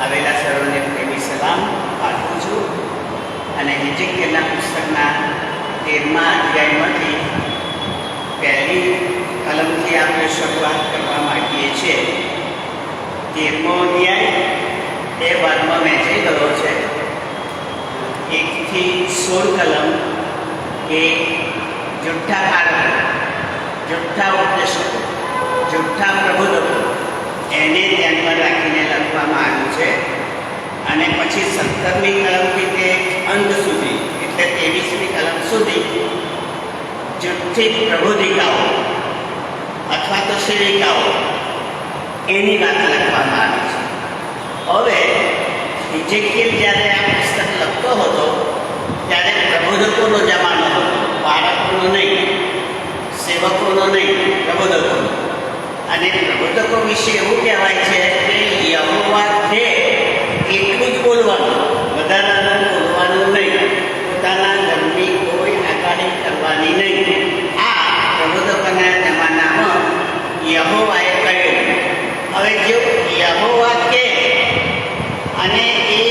આવેલા સર્વને પ્રેમી સલામ પાઠવું છું. અને હિજકીએલના પુસ્તકના 13મા અધ્યાયમાંથી પહેલી કલમથી આપણે શરૂઆત કરવા માગીએ છીએ. 13મો અધ્યાય બે ભાગમાં વહેંચાઈ ગયો છે. 1 થી 16 કલમ એ જુઠ્ઠા કારકો, જુઠ્ઠા ઉપદેશકો, જુઠ્ઠા પ્રબોધકો એને ધ્યાનમાં રાખીને લખવામાં આવ્યું છે. અને પછી 17મી કલમથી તે અંત સુધી એટલે 23મી કલમ સુધી જુઠ્ઠી પ્રબોધિકાઓ અથવા તો સેવિકાઓ એની વાત લખવામાં આવી છે. હવે હિજકીએલ જ્યારે આ પુસ્તક લખતો હતો ત્યારે પ્રબોધકોનો જમાનો હતો, બાળકોનો નહીં, સેવકોનો નહીં, પ્રબોધકોનો. અને પ્રબોધકો વિશે એવું કહેવાય છે કે યહોવા કહે એટલું જ બોલવાનું, વધારાનું બોલવાનું નહીં, પોતાના ધર્મની કોઈ આગાહી કરવાની નહીં. આ પ્રબોધકોના જમાનામાં યહોવાએ કહ્યું. હવે જો યહોવા કહે અને એ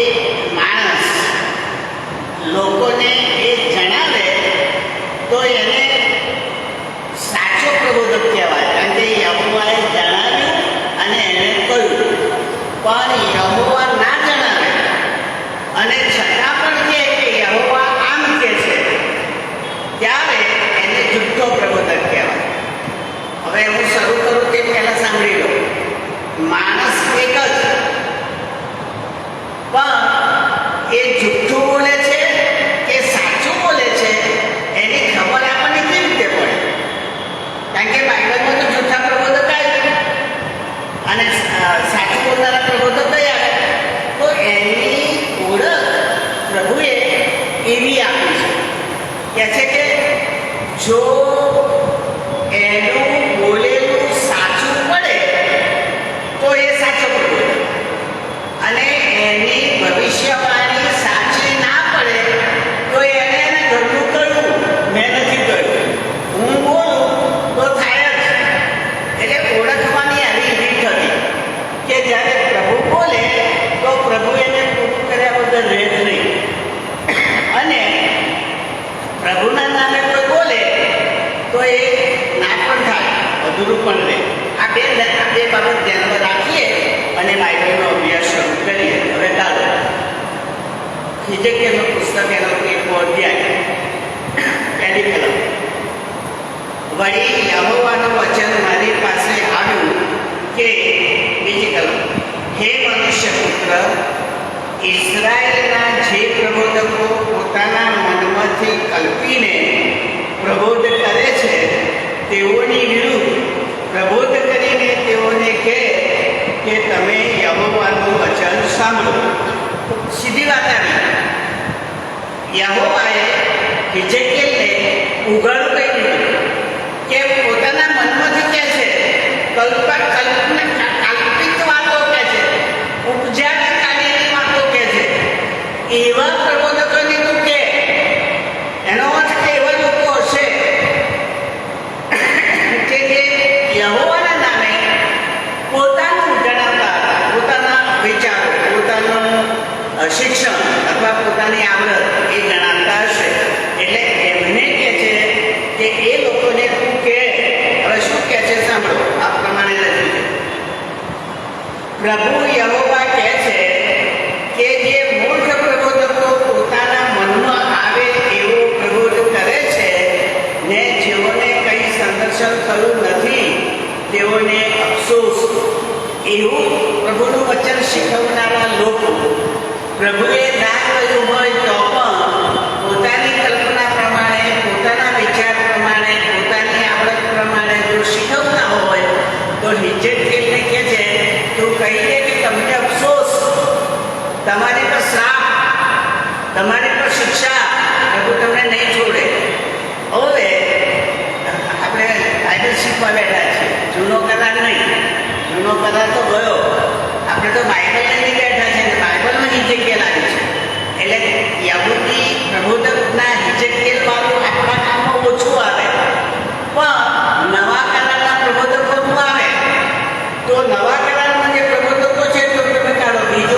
માણસ લોકોને એ જણાવે તો એને સાચો પ્રબોધક કહેવાય, કારણ કે યહોવાએ જણાવ્યું અને એને કહ્યું. પણ યહોવા ના જણાવે અને છતાં પણ કહે કે યહોવા આમ કહે છે, ત્યારે એને જુઠ્ઠો પ્રબોધક કહેવાય. હવે હું શરૂ કરું તે પહેલાં સાંભળી લો. માણસ એક જ, પણ એ જુઠ્ઠું બોલે છે કે સાચું બોલે છે એની ખબર આપણને કેવી રીતે પડે? કારણ કે બાઇબલમાં તો જુઠ્ઠા પ્રબોધક આવ્યા અને સાચું બોલનારા પ્રબોધક કયા આવે? તો એની ઓળખ પ્રભુએ એવી આપી છે કે જો એનું બોલેલું સાચું પડે તો એ સાચો પ્રબોધક, અને એની ભવિષ્યવાણી સાચી ના પડે તો એને ઘરનું કહ્યું, મેં નથી કહ્યું, હું બોલું તો થાય જ. એટલે ઓળખવાની આવી રીત હતી કે જ્યારે પ્રભુ બોલે તો પ્રભુ એને પૂરું કર્યા વગર રહે જ નહીં, અને પ્રભુના નામે કોઈ બોલે તો એ ના પણ થાય, અધૂરું પણ રહે. આ બે બાબત ધ્યાનમાં રાખીએ અને બાઇબલનો અભ્યાસ શરૂ કરીએ. હવે ચાલો હિજકીએલનું પુસ્તક એનો 1મો અધ્યાય પહેલી કલમ. વળી યહોવાનું વચન મારી પાસે આવ્યું કે, બીજી કલમ, હે મનુષ્ય પુત્ર, ઇઝરાયેલના જે પ્રબોધકો પોતાના મનમાંથી કલ્પીને પ્રબોધ કરે છે તેઓની વિરુદ્ધ પ્રબોધ કરીને તેઓને કહે કે તમે યહોવાનું વચન સાંભળો. સીધી વાત આવી. યહોવાએ હિજકીએલને ઉઘાડું કહી દીધું કે પોતાના મનમાંથી કહે છે, કાલ્પિત વાતો કહે છે, ઉપજાવી કાઢેલી વાતો કહે છે. એવા પ્રબોધકોને તું કહે. એનો અર્થ કે એવા લોકો હશે કે જે યહોવાના નામે પોતાનું જણાવતા હતા, પોતાના વિચારો, પોતાનું શિક્ષણ અથવા પોતાની આવડત એ જણાવતા હશે. એટલે એમને કહે છે કે એ લોકોને તું કહે. હવે શું કહે છે સાંભળો. આ પ્રમાણે લખ્યું છે, પ્રભુ યહોવા કહે છે કે જે મૂર્ખ પ્રબોધકો પોતાના મનમાં આવે એવો પ્રબોધ કરે છે ને જેઓને કંઈ સંદર્શન થયું નથી તેઓને અફસોસ. એવું પ્રભુનું વચન શીખવનારા લોકો પ્રભુએ ના કહ્યું હોય તો પણ પોતાની કલ્પના પ્રમાણે, પોતાના વિચાર પ્રમાણે, પોતાની આવડત પ્રમાણે જો શીખવતા હોય તો હિજકીએલને કહે છે તું કહી દે કે તમને અફસોસ, તમારી પર શ્રાપ, તમારી પર શિક્ષા, પ્રભુ તમને નહીં છોડે. હવે આપણે બાઇબલ શીખવા બેઠા છીએ, જૂનો કરાર નહીં. જૂનો કરાર તો ગયો, આપણે તો બાઇબલ લઈને બેઠા છે અને બાઇબલમાં હિજકીએલ આવ્યું છે. એટલે યહૂદી પ્રબોધકના હિજકીએલ વાળું આપણા કામમાં ઓછું આવે, પણ નવા કરારના પ્રબોધકોનું આવે. તો નવા કરારમાં જે પ્રબોધકો છે તો તમે કાઢો. બીજો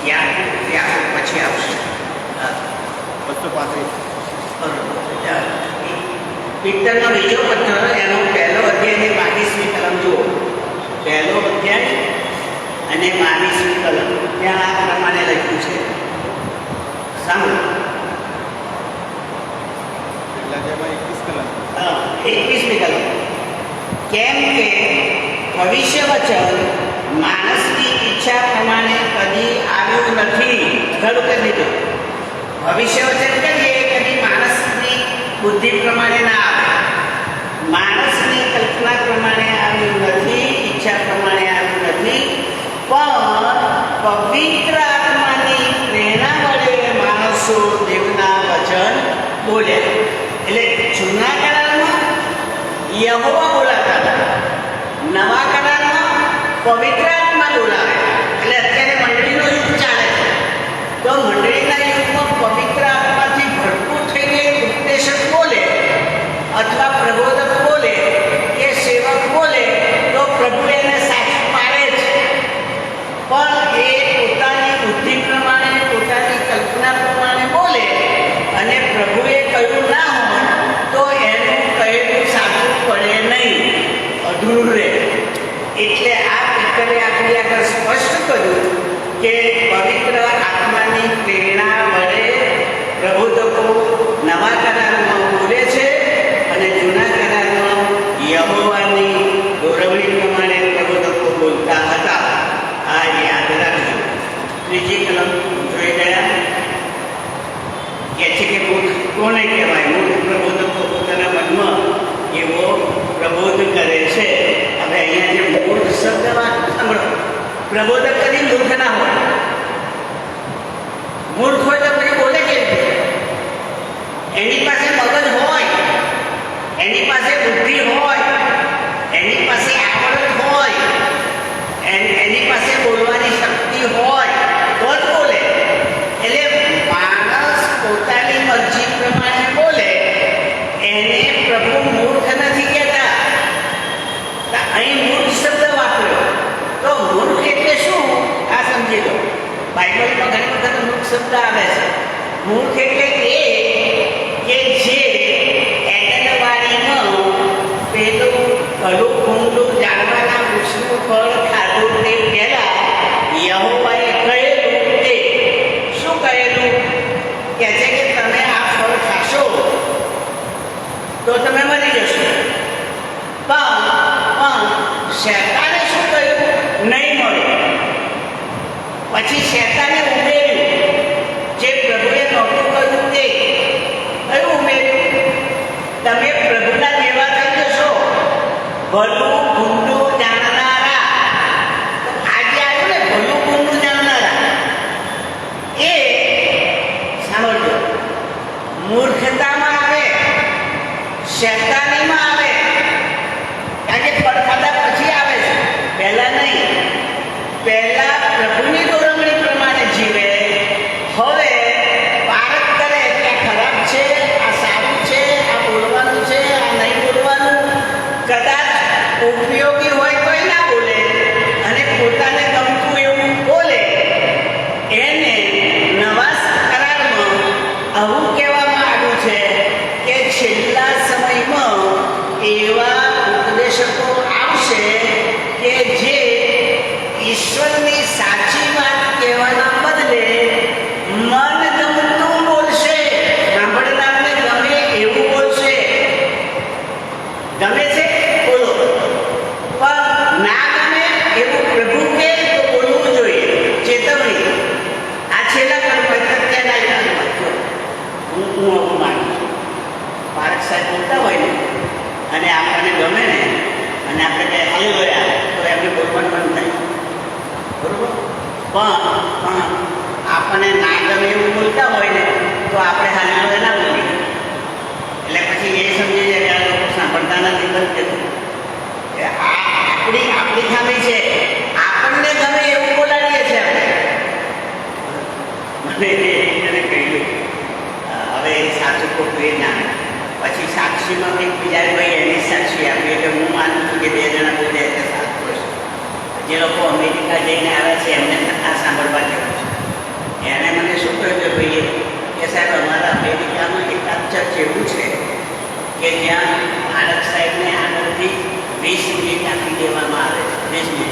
યાદ પછી આવશે. 235. પિત્તરનો બીજો પત્ર એનો પહેલો અધ્યાયની 22મી કલમ જુઓ. પહેલો અધ્યાય અને 22મી કલમ ત્યાં આ પ્રમાણે લખ્યું છે. સાંભળો. પહેલા જેમાં 21 કલમ. 21મી કલમ. કેમ કે ભવિષ્ય વચન માણસની ઈચ્છા પ્રમાણે કદી આવ્યું નથી. ખરું કરી દીધું. ભવિષ્ય વચન કરીએ કદી માણસની બુદ્ધિ પ્રમાણે ના આવે, માણસની કલ્પના પ્રમાણે આવ્યું નથી, ઈચ્છા પ્રમાણે આવ્યું નથી, પણ પવિત્ર આત્માની પ્રેરણા વડે માણસો દેવના વચન બોલ્યા. એટલે જૂના કરારમાં યહોવા બોલાતા હતા, નવા કરારમાં પવિત્ર આત્મા બોલાવે. એટલે અત્યારે મંડળીનો યુગ ચાલે છે, તો મંડળીના યુગમાં પવિત્ર આત્માથી ભરપૂર થઈને ઉપદેશક બોલે અથવા પ્રબોધક બોલે કે સેવક બોલે તો પ્રભુ એને સાચું પાડે છે. પણ એ પોતાની બુદ્ધિ પ્રમાણે, પોતાની કલ્પના પ્રમાણે બોલે અને પ્રભુએ કહ્યું ના હોય તો એનું કહેલું સાચું પડે નહીં, અધૂરું રહે. એટલે આ પિત્તરે આપણી આગળ સ્પષ્ટ કર્યું કે પવિત્ર આત્માની પ્રેરણા વડે પ્રબોધકો નવા કરારમાં બોલે છે અને જૂના કરારમાં યહોવાની ગૌરવણી પ્રમાણે પ્રબોધકો બોલતા હતા. આ યાદ રાખજો. ત્રીજી કલમ જોઈ ગયા. કહે છે કે મૂર્ખ કોને કહેવાય? મૂર્ખ પ્રબોધકો પોતાના મનમાં એવો પ્રબોધ કરે છે. હવે અહીંયા જે મૂર્ખ શબ્દ સાંભળો. પ્રબોધક કદી મૂર્ખ ના હોય. મૂર્ખ હોય તો પછી બોલે કેવી રીતે? એની પાસે મગજ હોય, એની પાસે બુદ્ધિ હોય, એની પાસે આવડત હોય, એની પાસે બોલવાની શક્તિ હોય તો જ બોલે. એટલે માણસ પોતાની મરજી પ્રમાણે બોલે એને પ્રભુ મૂર્ખ નથી કહેતા. અહીં મૂર્ખ શબ્દ વાપર્યો તો મૂર્ખ એટલે શું આ સમજી લો. બાઇબલમાં ઘણી વખત મૂર્ખ શબ્દ આવે છે. મૂર્ખ એટલે એ કે જે એંગણવાડીમાં પેલું કડું ભૂંડું જાણવાના વૃક્ષનું ફળ ખાધું તે પહેલા યહોવાએ કહેલું તે શું કહેલું? કહે છે કે તમે આ ફળ ખાશો તો તમે મરી જશો. પણ શેતાને શું કહ્યું? નહીં મળે. પછી શેતાને ઉમેર્યું જે પ્રભુએ નહોતું કહ્યું તે કયું ઉમેર્યું? તમે પ્રભુના જેવા થઈ જશો, ભલું ભૂંડું જાણનારા. આજે આવ્યું ને ભલું ભૂંડું જાણનારા, એ સાંભળજો મૂર્ખતામાં આવે, શેતાનીમાં આવે. કારણ કે ફળ ખાધા પછી આવે છે, પહેલા નહીં. પહેલા પ્રભુની ગૌરવણી પ્રમાણે જીવે. હવે પારખ કરે કે આ ખરાબ છે, આ સારું છે, આ બોલવાનું છે, આ નહીં બોલવાનું. કદાચ ઉપયોગી હોય તો ના બોલે અને પોતાને ગમતું એવું બોલે. એને નવા કરારમાં આવું કહેવામાં આવ્યું છે કે છેલ્લા સમયમાં એવા ઉપદેશકો આવશે કે જે ઈશ્વરની સાચી વાત કહેવાના બદલે મન ગમતું બોલશે, સાંભળનારને ગમે એવું બોલશે. ગમે છે બોલો, પણ ના ગમે એવું પ્રભુ કહે તો બોલવું જોઈએ. ચેતવણી. આ છેલ્લા હું આવું માનું છું. પારક સાહેબ બોલતા હોય ને અને આપણને ગમે ને અને આપણે કંઈ હાલી ગયા તો એમને બોલવાનું બંધ થાય. બરોબર? પણ આપણને ના ગમે એવું બોલતા હોય ને તો આપણે હાલી ગયા ના બોલીએ. એટલે પછી એ સમજી જાય કે આ લોકો સાંભળતા નથી, બંધ જતું. આપણી ખામી છે. આપણને ગમે એવું બોલાવીએ છીએ આપણે. મને એને કહ્યું હવે સાચું ખોટું એ જાણે. પછી સાક્ષીમાં કંઈક બીજા ભાઈ એની સાક્ષી આપી. એટલે હું માનું છું કે 2 જણા બોલ્યા એટલે સાચું હશે. જે લોકો અમેરિકા જઈને આવે છે એમને આ સાંભળવા જેવું છે. એણે મને શું કહ્યું કે ભાઈ કે સાહેબ અમારા અમેરિકામાં એકાદ ચર્ચ એવું છે કે જ્યાં બાળક સાહેબને આગળથી 20 મિનિટ આપી દેવામાં આવે છે.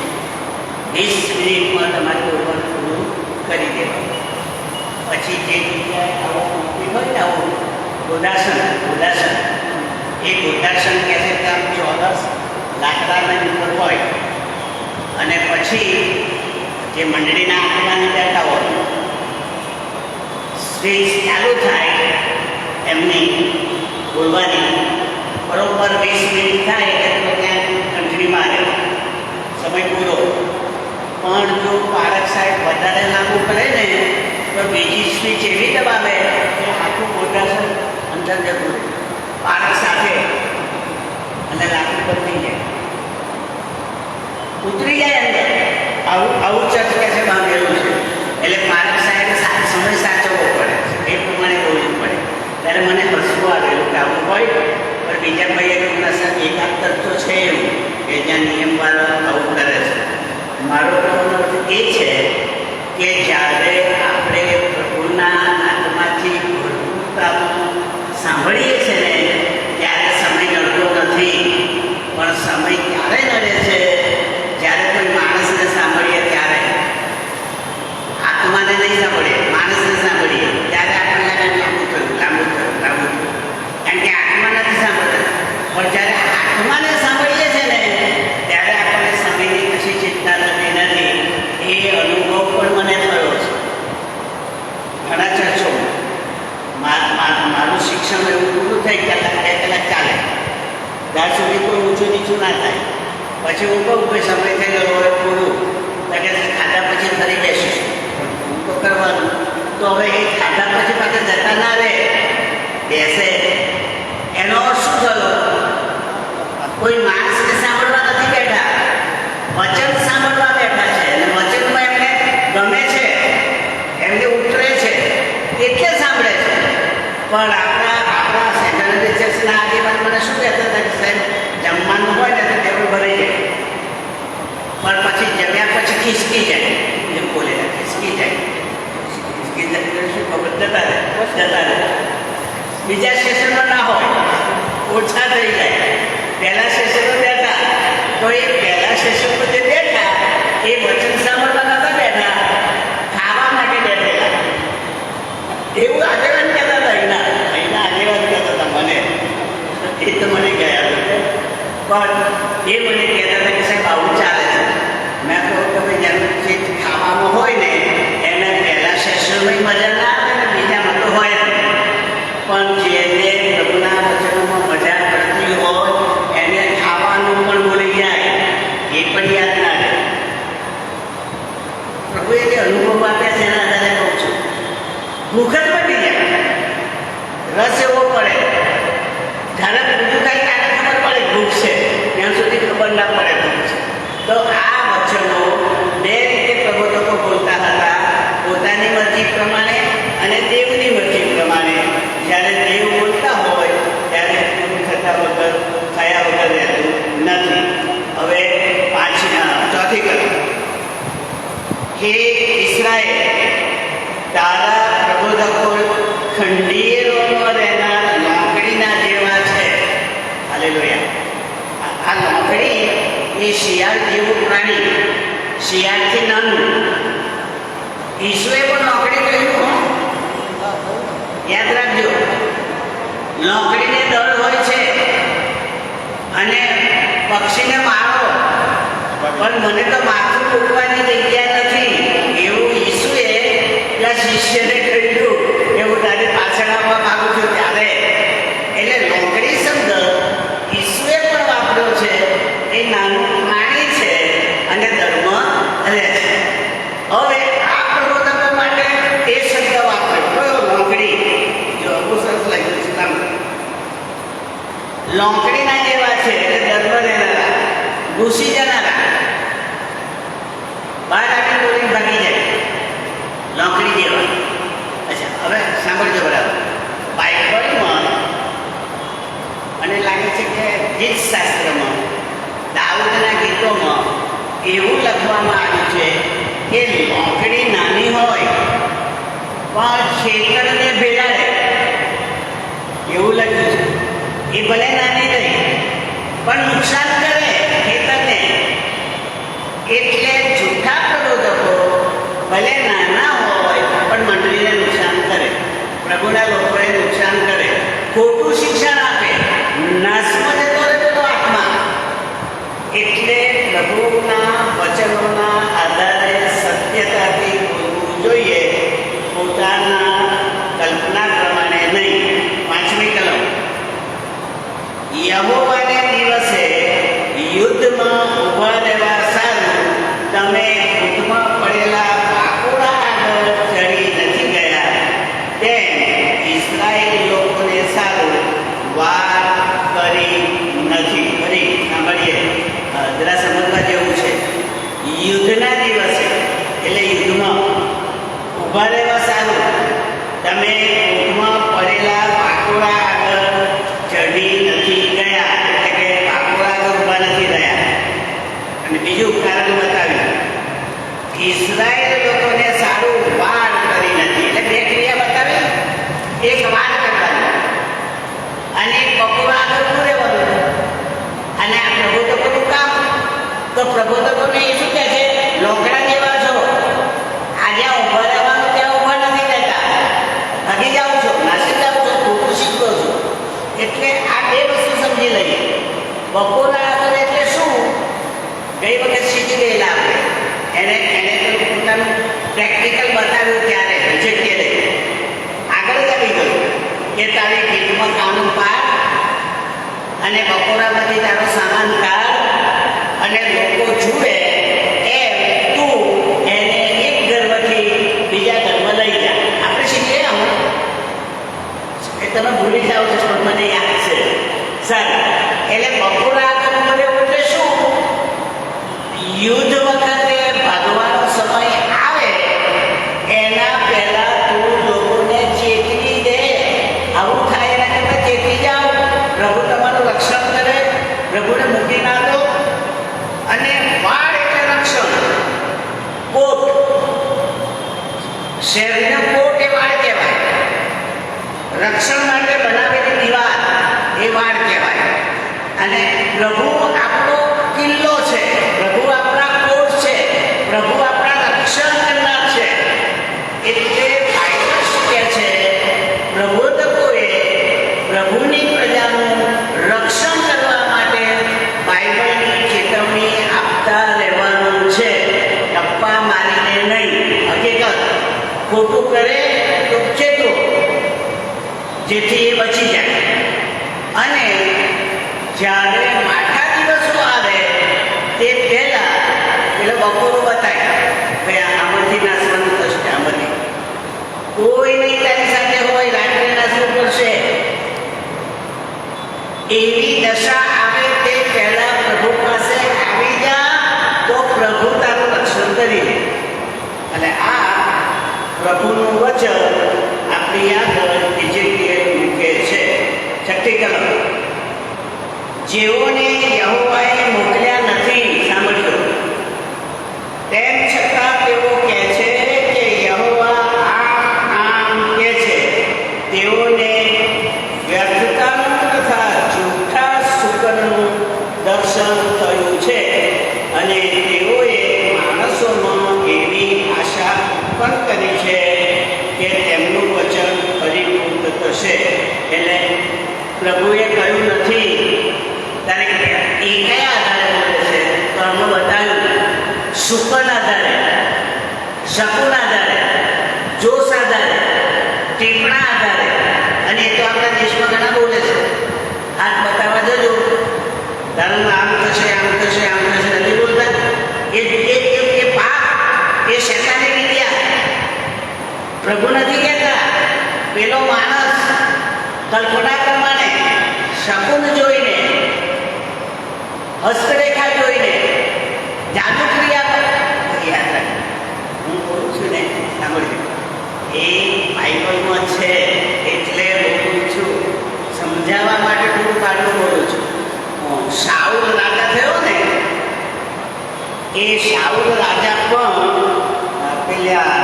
20 મિનિટમાં તમારે બોલવાનું પૂરું કરી દેવાનું. પછી જે જગ્યાએ આવો મૂકી હોય ને આવું ગોદાસન એ ગોદાસન કહે છે કે આમ ચોરસ લાકડાના ઉપર હોય અને પછી જે મંડળીના આગળની બેઠા હોય સ્ટેજ ચાલુ થાય એમની બોલવાની બરોબર 20 મિનિટ થાય એટલે ત્યાં કંઠણી મારે સમય પૂરો. પણ જો બાળક સાહેબ વધારે લાંબુ કરે ને તો બીજી સ્વિચ એવી દબાવે કે આખું ગોદાસન અંદર જતું બાળક સાથે અને લાગુ બદલી જાય ઉતરી જાય અંદર. આવું ચર્ચ કે છે બાંધેલું છે. એટલે બાળક સાહેબ સમય સાચવવો પડે એ પ્રમાણે બોલવું પડે. ત્યારે મને હસવું આવેલું કે આવું હોય. પણ બીજા ભાઈએ એકાદ તત્વ છે એવું કે જ્યાં નિયમવાળા આવું કરે છે. મારો અર્થ એ છે કે જ્યારે આપણે પ્રભુના આત્માથી ભરપૂરતામાં સાંભળીએ છીએ ને ત્યારે સમય નડતો નથી. પણ સમય ક્યારે નડે છે? જ્યારે કોઈ માણસને સાંભળીએ ત્યારે. આત્માને નહીં સાંભળીએ, માણસને સાંભળીએ ત્યારે આપણને લાંબુ થયું. કારણ કે આત્મા નથી સાંભળતા. પણ જ્યારે આત્માને સાંભળીએ છીએ ને ત્યારે આપણને સમયની કશી ચિંતા થતી નથી. એ અનુભવ પણ મને થયો છે ઘણા ચર્ચોમાં. મારું શિક્ષણ એવું પૂરું થઈ કલાક 2 કલાક ચાલે ત્યાં સુધી કોઈ ઊંચું નીચું ના થાય. પછી હું કહું કે સમય થઈ ગયો હવે પૂરું કે ખાધા પછી ફરી બેસીશું. હું તો કરવાનું. તો હવે એ ખાધા પછી પાછા જતા ના રહે, બેસે. એનો અર્થ શું થયો? કોઈ માણસને સાંભળવા નથી બેઠા, વચન સાંભળવા બેઠા છે. અને વચનમાં એમને ગમે છે, એમને ઉતરે છે એટલે સાંભળે છે. પણ આપણા સેકન્ડરી ચર્ચના આગેવાન મને શું કહેતા હતા કે સાહેબ જમવાનું હોય ને તો ટેબલ ભરાઈ જાય પણ પછી જમ્યા પછી ખિસકી જાય. એમ બોલે ખિસકી જાય શું ખબર જતા રહે. બીજા સેશનમાં ના હોય, ઓછા થઈ જાય. પહેલા સેશનમાં બેઠા તો એ પહેલા સેશનમાં જે બેઠા એ વચન સાંભળવા નતા બેઠા, ખાવા માટે બેઠેલા. એવું આગેવાન કહેતા હતા. અહીંના આગેવાન કહેતા હતા મને. એ તો મને ગયા પણ એ મને કહેતા હતા કે સાહેબ આવું ચાલે છે. મેં કહું કે ભાઈ જેનું જે ખાવાનું હોય ને એને પહેલા સેશનમાં મજા ના આવે ને બીજામાં તો હોય ને. પણ જેને પ્રભુના વચનોમાં મજા પડતી હોય એને ખાવાનું પણ ભૂલી જાય, એ પણ યાદ ના રહે. પ્રભુએ જે અનુભવ આપ્યા છે એના આધારે કહું છું. ભૂખ જ પડી જાય, રસ એવો પડે. જ્યારે બીજું કાંઈ ત્યારે ખબર પડે ભૂખ છે, ત્યાં સુધી ખબર ના પડે ભૂખ છે. તો આ વચનો 2 રીતે પ્રભુ લોકો બોલતા હતા, પોતાની મરજી પ્રમાણે અને દેવની મરજી પ્રમાણે. જ્યારે દેવ બોલતા હોય ત્યારે પૂરું થયા વગર રહેતું નથી. હવે 4થી કલમ. હે ઇસ્રાએલ, તારા પ્રબોધકો ખંડીરોમાં રહેનાર લાકડીના જેવા છે. હાલેલુયા. આ લાકડી એ શિયાળ જેવું પ્રાણી, શિયાળથી નાનું. ઈસુએ પણ લાકડી કહ્યું, યાદ રાખજો. લાકડીને દળ હોય છે અને પક્ષીને મારો, પણ મને તો માથું મૂકવાની જગ્યા નથી એવું ઈસુએ પેલા શિષ્યને કહ્યું. એવું તારી પાછળ આવવા માંગુ છું ત્યારે. એટલે લોકડી શબ્દ ઈસુએ પણ વાપર્યો છે. એ નાનું પ્રાણી છે અને ધર્મ રહે છે. હવે આ પ્રબોધકો માટે એ શબ્દ વાપર્યો કયો? લોકડી. જો બહુ સરસ લાગ્યું છે તમને. લોકડીના જેવા છે એટલે ધર્મ રહેનારા, ઘૂસી જનારા, બહાર આવી બોલી ભાગી જાય, લોકડી જેવા. અચ્છા, હવે સાંભળજો બરાબર. બાઇબલમાં મને લાગે છે કે ગીત શાસ્ત્રમાં, દાઉદના ગીતોમાં એવું લખવામાં આવ્યું છે કે લોકડી નાની હોય પણ ખેતરને ભેળાડે એવું લખ્યું છે. એ ભલે નાની રહી પણ નુકસાન કરે ખેતરને. એટલે જૂઠા પ્રબોધકો ભલે નાના હોય પણ મંડળીને નુકસાન કરે, પ્રભુના લોકોને નુકસાન કરે, ખોટું શિક્ષણ આપે, નાશમાં જતો રહે તો આત્મા. એટલે પ્રભુના વચનોના આધારે સત્યતાથી બોલવું જોઈએ, પોતાના કલ્પના પ્રમાણે નહીં. 5મી કલમ. યહોવાને દિવસે યુદ્ધમાં ઊભા રહેવા સારું તમે યુદ્ધમાં પડેલા પાકોડા આગળ ચડી નથી ગયા, તેમ ઇસ્રાયેલ લોકોને સારું વાર કરી નથી. ફરી સાંભળીએ, જરા સમજવા જેવું છે. યુદ્ધના દિવસે એટલે યુદ્ધમાં ઊભા રહેવા સારું તમે યુદ્ધમાં પડેલા પાકોડા આગળ ચડી નથી ગયા, એટલે કે પાકોડા આગળ ઊભા નથી રહ્યા. અને બીજું કારણ બતાવ્યું, ઇસ્રાયેલ લોકોને સારું વાર કરી નથી. એટલે 2 ક્રિયા બતાવી, એક વાર કરવાની અને બપોરા આગળ ઊભું રહેવાનું. અને આ પ્રબોધકોનું કામ, તો પ્રબોધકોને એ શું કહે છે? લોકડા જેવા છો, આજે ઊભા રહેવાનું ત્યાં ઊભા નથી રહેતા, ભાગી જાઓ છો, નાસી જાઓ છો, ખોટું શીખો છો. એટલે આ 2 વસ્તુ સમજી લઈએ. બપોરા આગળ એટલે શું? ગઈ વખત શીખી ગયેલા આપણે, એને પોતાનું પ્રેક્ટિકલ બતાવ્યું ત્યારે રિજેક્ટ આગળ જ આવી ગયું કે તારી ખેતમાં કામ પાડ અને બપોરામાંથી તારો સામાન કાઢ અને લોકો જુએ એમ તું એને એક ઘરમાંથી બીજા ઘરમાં લઈ જા. આપણે શીખીએ હમણાં એ તમે ભૂલી જાઓ છો પણ મને યાદ છે. સારું, એટલે બપોરા આગળ મને એટલે શું? યુદ્ધ વખતે ભાગવાનો સમય આવે એના પહેલા તું લોકોને ચેતવી દે. આવું થાય એના કરતાં ચેતવી જાઓ. પ્રભુ તમારું રક્ષણ કરે, પ્રભુને મૂકી ના દો. અને વાળ એટલે રક્ષણ, કોટ, શેરનો કોટ એ વાળ કહેવાય. રક્ષણ માટે બનાવેલી દીવાલ એ વાળ કહેવાય. અને પ્રભુ આપણો કિલ્લો છે, પ્રભુ આપણા કોટ છે, પ્રભુ આપણા રક્ષણ કરનાર છે. એટલે બાઇબલ શું કહે છે? પ્રબોધકોએ પ્રભુની પ્રજાનું રક્ષણ કરવા માટે બાઇબલની ચેતવણી આપતા રહેવાનું છે, ટપ્પા મારીને નહીં. હકીકત ખોટું કરે તો ચેતવો જેથી એ બચી જાય. અને જ્યારે માઠા દિવસો આવે તે પહેલા એટલે બપોરો બતાય ભાઈ આમાંથી નાસવાનું થશે, આમાંથી કોઈ નહીં તારી સાથે હોય, રાત્રે નાસવું પડશે. એવી દશા આવે તે પહેલા પ્રભુ પાસે આવી જા, તો પ્રભુ તારું રક્ષણ કરી લે. અને આ પ્રભુનું વચન આપણી આગળ ઇજેકિયલ મૂકે છે. 6ઠી કલમ. જેઓને યહોવાએ મોકલ્યા નથી, સાંભળજો, તેમ છતાં તેઓ કહે છે કે યહોવા આમ કહે છે, તેઓને વ્યર્થતાનું તથા જૂઠા શુકરનું દર્શન થયું છે. અને તેઓએ માણસોમાં એવી આશા પણ કરી છે કે તેમનું વચન પરિપૂર્ણ થશે. એટલે પ્રભુએ કહ્યું નથી. ત્યારે એ કયા આધારે બોલે છે? તો અમે બતાવ્યું, શુકન આધારે, શકુન આધારે, જોશ આધારે, ટીપણા આધારે. અને એ તો આપણા દેશમાં ઘણા બોલે છે. હાથ બતાવવા જજો, તારું આમ થશે, આમ થશે, આમ થશે, નથી બોલતા. એ પાપ, એ શૈતાની વિદ્યા. પ્રભુ નથી કહેતા. પેલો માણસ કલ્પના પ્રમાણે, શકુન જોઈને, હસ્તરેખા જોઈને, જાદુ ક્રિયા યાદ રાખે. હું બોલું છું ને, સાંભળજો, એ બાઇબલમાં છે એટલે બોલું છું. સમજાવવા માટે થોડું કાઢું બોલું છું. શાઉલ રાજા થયો ને, એ શાઉલ રાજા પણ પેલા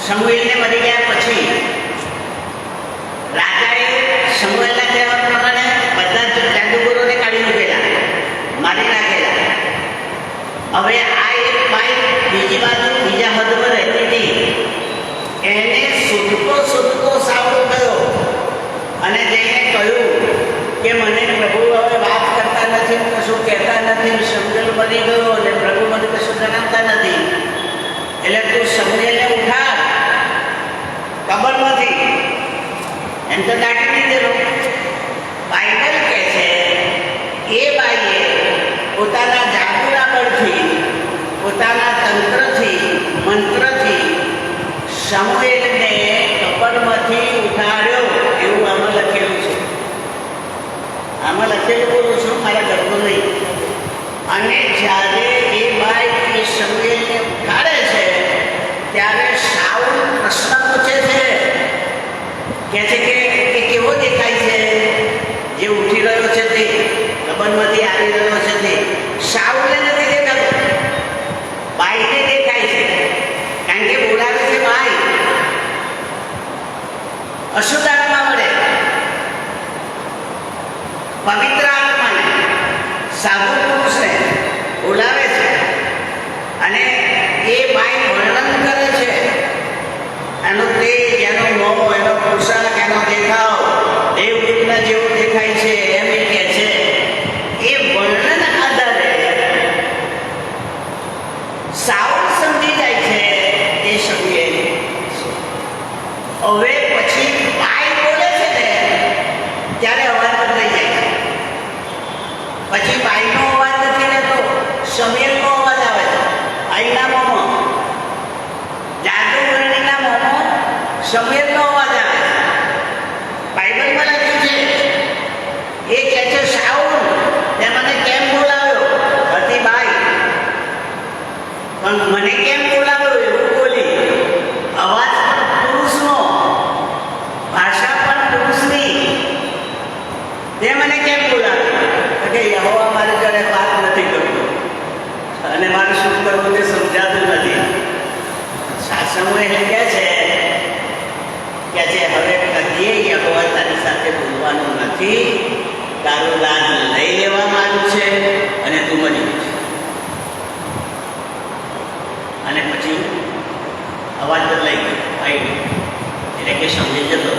સમુએલને મરી ગયા પછી રાજાએ સમુએલના કહેવા પ્રમાણે બધા જ જાદુગરોને કાઢી મૂકેલા, મારી નાખેલા. હવે આ એક બાઈ બીજી બાજુ બીજા હદમાં રહેતી હતી. એને શોધતો સાવરો ગયો અને જઈને કહ્યું કે મને પ્રભુ હવે વાત કરતા નથી, કશું કહેતા નથી, સમુએલ મરી ગયો અને પ્રભુ મને કશું જણાવતા નથી. એટલે તું સમુએલને ઉઠાડ કબરમાંથી. એમ તો દાટી દીધેલો. બાઇબલ કહે છે એ બાઈએ પોતાના જાદુના બળથી, પોતાના તંત્રથી, મંત્રથી સમુએલને કબરમાંથી ઉઠાડ્યો, એવું આમાં લખેલું છે. આમાં લખેલું બોલું છું, મારા ઘરનું નહીં. અને જ્યારે એ બાઈ એ સમુએલને ઉઠાડે છે ત્યારે શાઉલ પ્રશ્ન પૂછે છે, કહે છે કે એ કેવો દેખાય છે જે ઉઠી રહ્યો છે તે, કબરમાંથી આવી રહ્યો છે તે? શાઉલને નથી દેખાતો, બાઈને દેખાય છે. કારણ કે બોલાવે છે બાઈ. અશુદ્ધ આત્મા મળે, પવિત્ર આત્માને, સાધુ પુરુષને બોલાવે છે. અને એ બાઈ વર્ણન કરે છે એનો તેજ, એનો મોહ, એનો પોશાક, એનો દેખાવ દેવદૂતના જેવો દેખાય છે એમ એ કહે છે. એ વર્ણન આધારે સાઉલ સમજી જાય છે એ સમુએલ. હવે પછી બાઈ બોલે છે ને ત્યારે અવાજ બદલાઈ જાય છે. પછી બાઈનો અવાજ નથી રહેતો, સમુએલનો અવાજ આવે છે. આઈના મોમાં, જાદુગરણીના મોમાં સમુએલનો અવાજ આવે છે. બાઇબલમાં લખ્યું છે, એ કહે છે શાઉલ તે મને કેમ બોલાવ્યો? હતી બાઈ, પણ મને કેમ બોલાવ્યો એવું બોલી. અવાજ પણ પુરુષનો, ભાષા પણ પુરુષની. તે મને કેમ બોલાવ્યો? કે યહોવા મારી જોડે વાત નથી કરતો અને મારે શું કરવું તે સમજાતું નથી. સમુએલ કહે છે હવે કદીએ યહોવા તારી સાથે બોલવાનું નથી, તારું રાજ લઈ લેવામાં આવ્યું છે અને તું મરી ગયો છે. અને પછી અવાજ બદલાઈ ગયો, આવી એટલે કે સમજી જતો.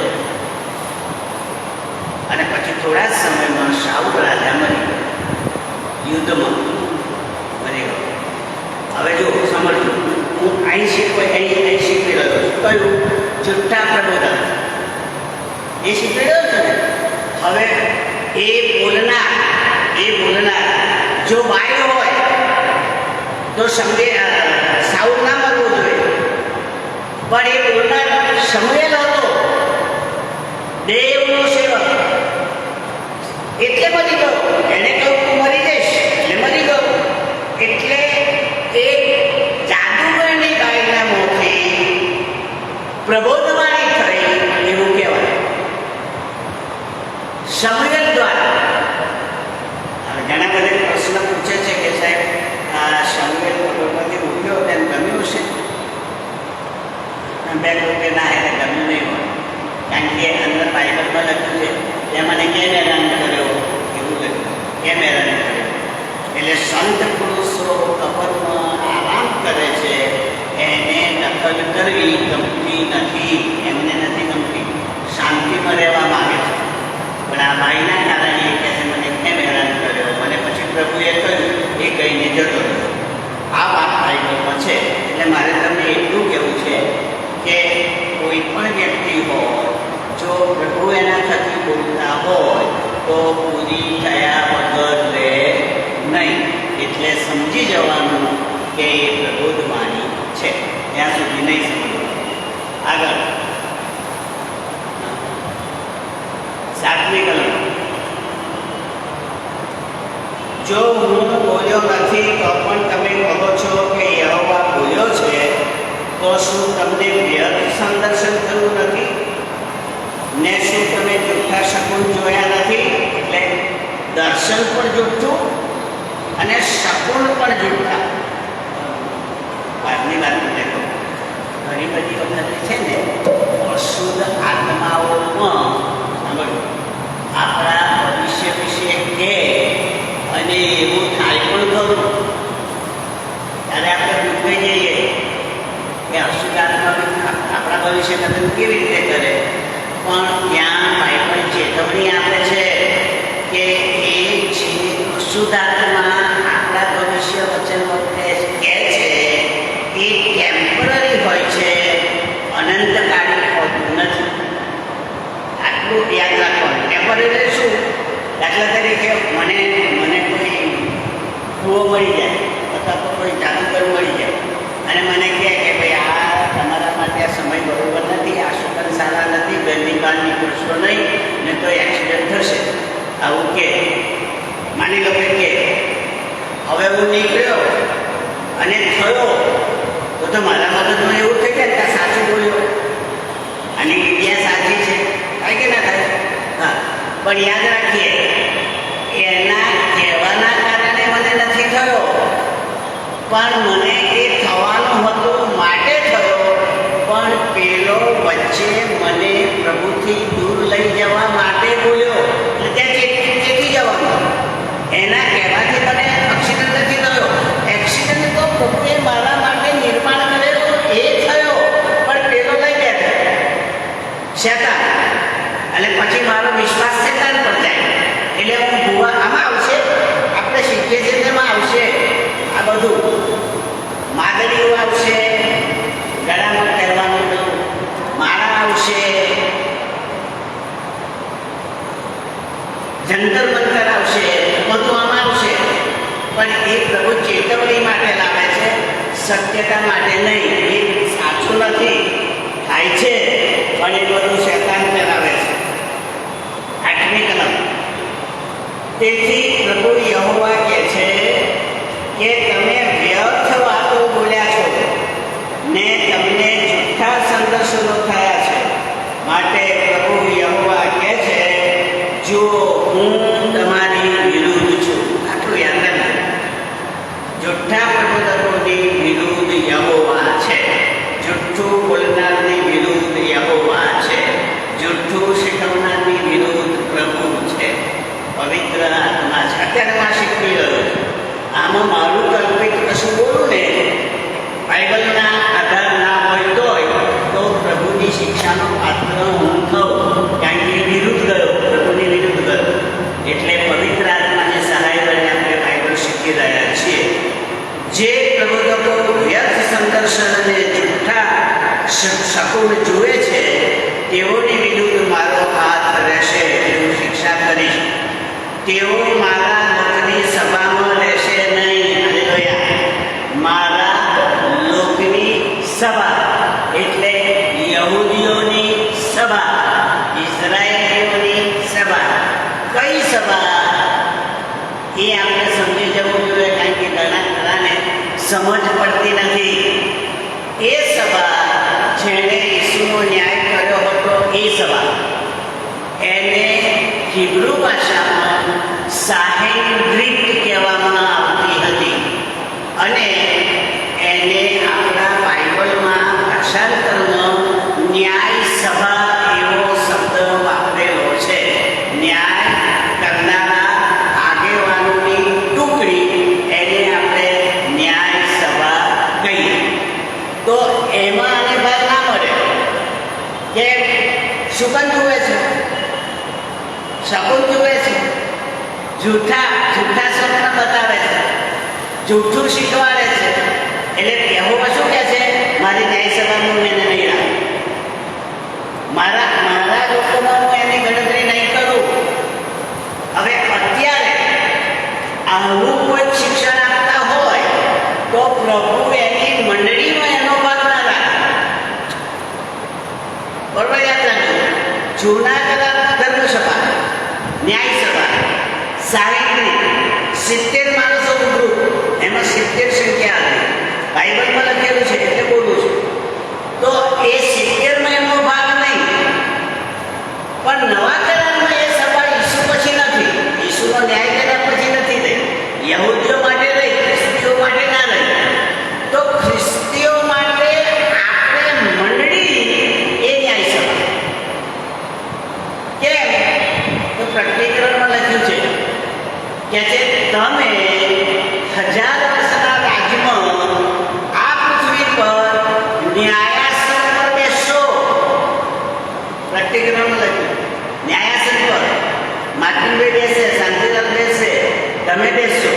અને પછી થોડા જ સમયમાં શાઉલ રાજા મરી ગયો, યુદ્ધમાં મરી ગયો. હવે જો સમજો, હું અહીં શીખવી રહ્યો છું કયું? જુઠ્ઠા પ્રબોધન. એ શીખવી રહ્યો છું ને. હવે એ બોલનાર જો બાઈ હોય તો સાઉલ ના મરવું જોઈએ, પણ એ બોલનાર સમુએલ હતો, દેવનો સેવક, એટલે મરી ગયો. એને કહ્યું તું મરી જઈશ એટલે મરી ગયો. એટલે એ જાદુગરની બાઈના મોંથી પ્રબોધવાણી થઈ એવું કહેવાય સમુએલ દ્વારા. હવે ઘણા બધા પ્રશ્ન પૂછે છે કે સાહેબ આ સમુએલ કબરમાંથી ઉઠ્યો તેને ગમ્યું છે? બે કહું કે ના, એને ગમ્યું નહીં હોય. કારણ કે અંદર બાઇબલમાં લખ્યું છે તે મને કેમ હેરાન કર્યો એવું લખ્યું, કેમ હેરાન કર્યો. એટલે સંત પુરુષો કબરમાં આરામ કરે છે, એને દખલ કરવી ગમતી નથી, એમને નથી ગમતી, શાંતિમાં રહેવા માંગે છે. પણ આ બાઈના કારણે એ કહે છે મને કેમ હેરાન કર્યો. મને પછી પ્રભુએ કહ્યું, એ કહીને જતો રહ્યો. આ વાત બાઇબલમાં છે. એટલે મારે તમને એટલું કહેવું છે કે કોઈ પણ વ્યક્તિ હોય, જો પ્રભુ એના થકી બોલતા હોય તો પૂરી થયા વગર લે નહીં. એટલે સમજી જવાનું કે એ પ્રબોધવાણી છે, ત્યાં સુધી નહીં સમજવું. આગળ 7મી કલમ. જો હું બોલ્યો નથી તો પણ તમે કહો છો કે યહોવા બોલ્યો છે, તો શું તમને વ્યર્થ સંદર્શન થયું નથી? ને શું તમે જૂઠા શકુન જોયા નથી? એટલે દર્શન પણ જૂઠું અને શકુન પણ જૂઠા. આજની વાત દેખો, ઘણી બધી વખતે છે ને અશુદ્ધ આત્માઓ પણ સાંભળો આપણા ભવિષ્ય વિશે કહે અને એવું થાય પણ ખરું. ત્યારે આપણે દુઃખાઈ જઈએ કે અશુદ્ધ આત્મા આપણા ભવિષ્ય કદમ કેવી રીતે કરે. પણ ત્યાં બાઇબલ ચેતવણી આપે છે કે એ જે અશુદ્ધ આત્મા આપણા ભવિષ્ય વચન વખતે કહે છે એ ટેમ્પરરી હોય છે, અનંતકાળી હોતું નથી. આટલું યાદ રાખવાનું. ટેમ્પરરી શું? દાખલા તરીકે મને કોઈ કૂવો મળી જાય અથવા તો કોઈ જાદુગર મળી જાય અને મને કહે કે ભાઈ આ તમારા માટે આ સમય બરોબર નથી, આ શુકન સારા નથી, ઘરની બહાર નીકળશો નહીં ને તો એક્સિડન્ટ થશે, આવું કે માની લો કે હવે હું નીકળ્યો અને થયો તો મારા મગજમાં એવું થઈ જાય કે સાચું બોલ્યો, આની ક્યાં સાચી છે, થાય કે ના થાય? હા, પણ યાદ રાખીએ એના કહેવાના કારણે મને નથી થયો, પણ મને એ થવાનું હતું માટે થયો. પણ પેલો વચ્ચે મને પ્રભુથી દૂર લઈ જવા માટે બોલ્યો એટલે ત્યાં ચેતી જવાનું. એના કહેવાથી મને એક્સિડન્ટ નથી થયો. એક્સિડન્ટ તો પ્રભુએ મારા માટે નિર્માણ કરેલો એ થયો, પણ પેલો લઈ ગયા શેતાન, અને પછી મારો વિશ્વાસ શેતાન પર જાય. એટલે હું ભૂવા આમાં આવશે, આપણે શીખીએ છીએ તેમાં આવશે આ બધું. માદરીઓ આવશે, ગળામાં પહેરવાનું માળા આવશે, જંતર મંતર આવશે, બધું આમાં આવશે. પણ એ પ્રભુ ચેતવણી માટે લાવે છે, સત્યતા માટે નહીં. એ સાચું નથી, થાય છે પણ એ બધું શેતાન કરાવે છે. 8મી કલમ. તેથી પ્રભુ યહોવા કહે છે કે તમે વ્યર્થ વાતો બોલ્યા છો ને તમને જૂઠા સંદર્શનો થયા છે. માટે પ્રભુ યહોવા કહે છે જો હું તમારી વિરુદ્ધ છું. આટલું યાદ રાખજો. જૂઠા પ્રબોધકોની વિરુદ્ધ યહોવા છે, જૂઠું બોલનારની વિરુદ્ધ યહોવા છે, જૂઠું શીખવનારની વિરુદ્ધ પ્રભુ છે, પવિત્ર આત્મા છે. અત્યારે હું શીખવી રહ્યો છું. આમાં મારું કલ્પિત કશું બોલું ને, બાઇબલના આધાર ના હોય તો પ્રભુની શિક્ષાનો પાત્ર હું થઉં, કારણ કે વિરુદ્ધ ગયો, પ્રભુની વિરુદ્ધ ગયો. એટલે પવિત્ર આત્માની સહાય લઈને આપણે બાઇબલ શીખી રહ્યા છીએ. જે પ્રબોધકો વ્યર્થ સંદર્શન અને જૂઠા શકુન જુએ છે તેઓની વિરુદ્ધ મારો હાથ રહેશે, એવું શિક્ષા કરીશ. તેઓ મારા લોકની સભામાં રહેશે નહીં. મારા લોકની સભા એટલે યહૂદીઓની સભા, ઇઝરાયેલીઓની સભા. કઈ સભા એ આપણે સમજી જવું જોઈએ, કારણ કે ઘણાને સમજ પડતી નથી. એ સભા જેણે ઈસુનો ન્યાય કર્યો હતો એ સભા, એને હિબ્રુ ભાષામાં સાહેન્દ્રિત કહેવામાં આવતી હતી અને એને આપણા બાઇબલમાં ભાષાંતરમાં ન્યાય સભા એવો શબ્દ વાપરેલો છે. ન્યાય કરનારા આગેવાનોની ટુકડી, એને આપણે ન્યાય સભા કહીએ. તો એમાં આને ભાગ ના મળે કે શુકન જુએ છે, શકુન જુએ છે, જૂઠા સપના બતાવે છે, જૂઠું શીખવાડે છે. એટલે યહોવા શું કહે છે? મારી ન્યાય સભામાં હું એને નહીં રાખું, મારા લોકોમાં હું એની ગણતરી નહીં કરું. હવે અત્યારે આવું કોઈ શિક્ષણ આપતા હોય તો પ્રભુ એની મંડળીમાં એનો ભાગ ના રાખે. બરોબર? યાદ રાખજો. જૂના ધર્મસભા, ન્યાય સભા, સાહિત્ય 70 માણસોનું ગ્રુપ, એમાં 70 સંખ્યા હતી. બાઇબલમાં લખેલું છે એટલે બોલું છું. તો એ 70માં એમનો ભાગ નહીં, પણ નવા કરારમાં એ સભા ઈસુ પછી નથી, ઈસુનો ન્યાય કર્યા પછી નથી રહી. યહૂદીઓ માટે રહી, ખ્રિસ્તીઓ માટે ના રહી. તો ખ્રિસ્તીઓ માટે આપણે કે છે તમે 1000 વર્ષના રાજમાં આ પૃથ્વી પર ન્યાયાસન પર બેસશો. પ્રતિક્રમણ લખ્યું ન્યાયાસન પર માર્ટિનભાઈ બેસે, શાંતિલાલ બેસે, તમે બેસશો.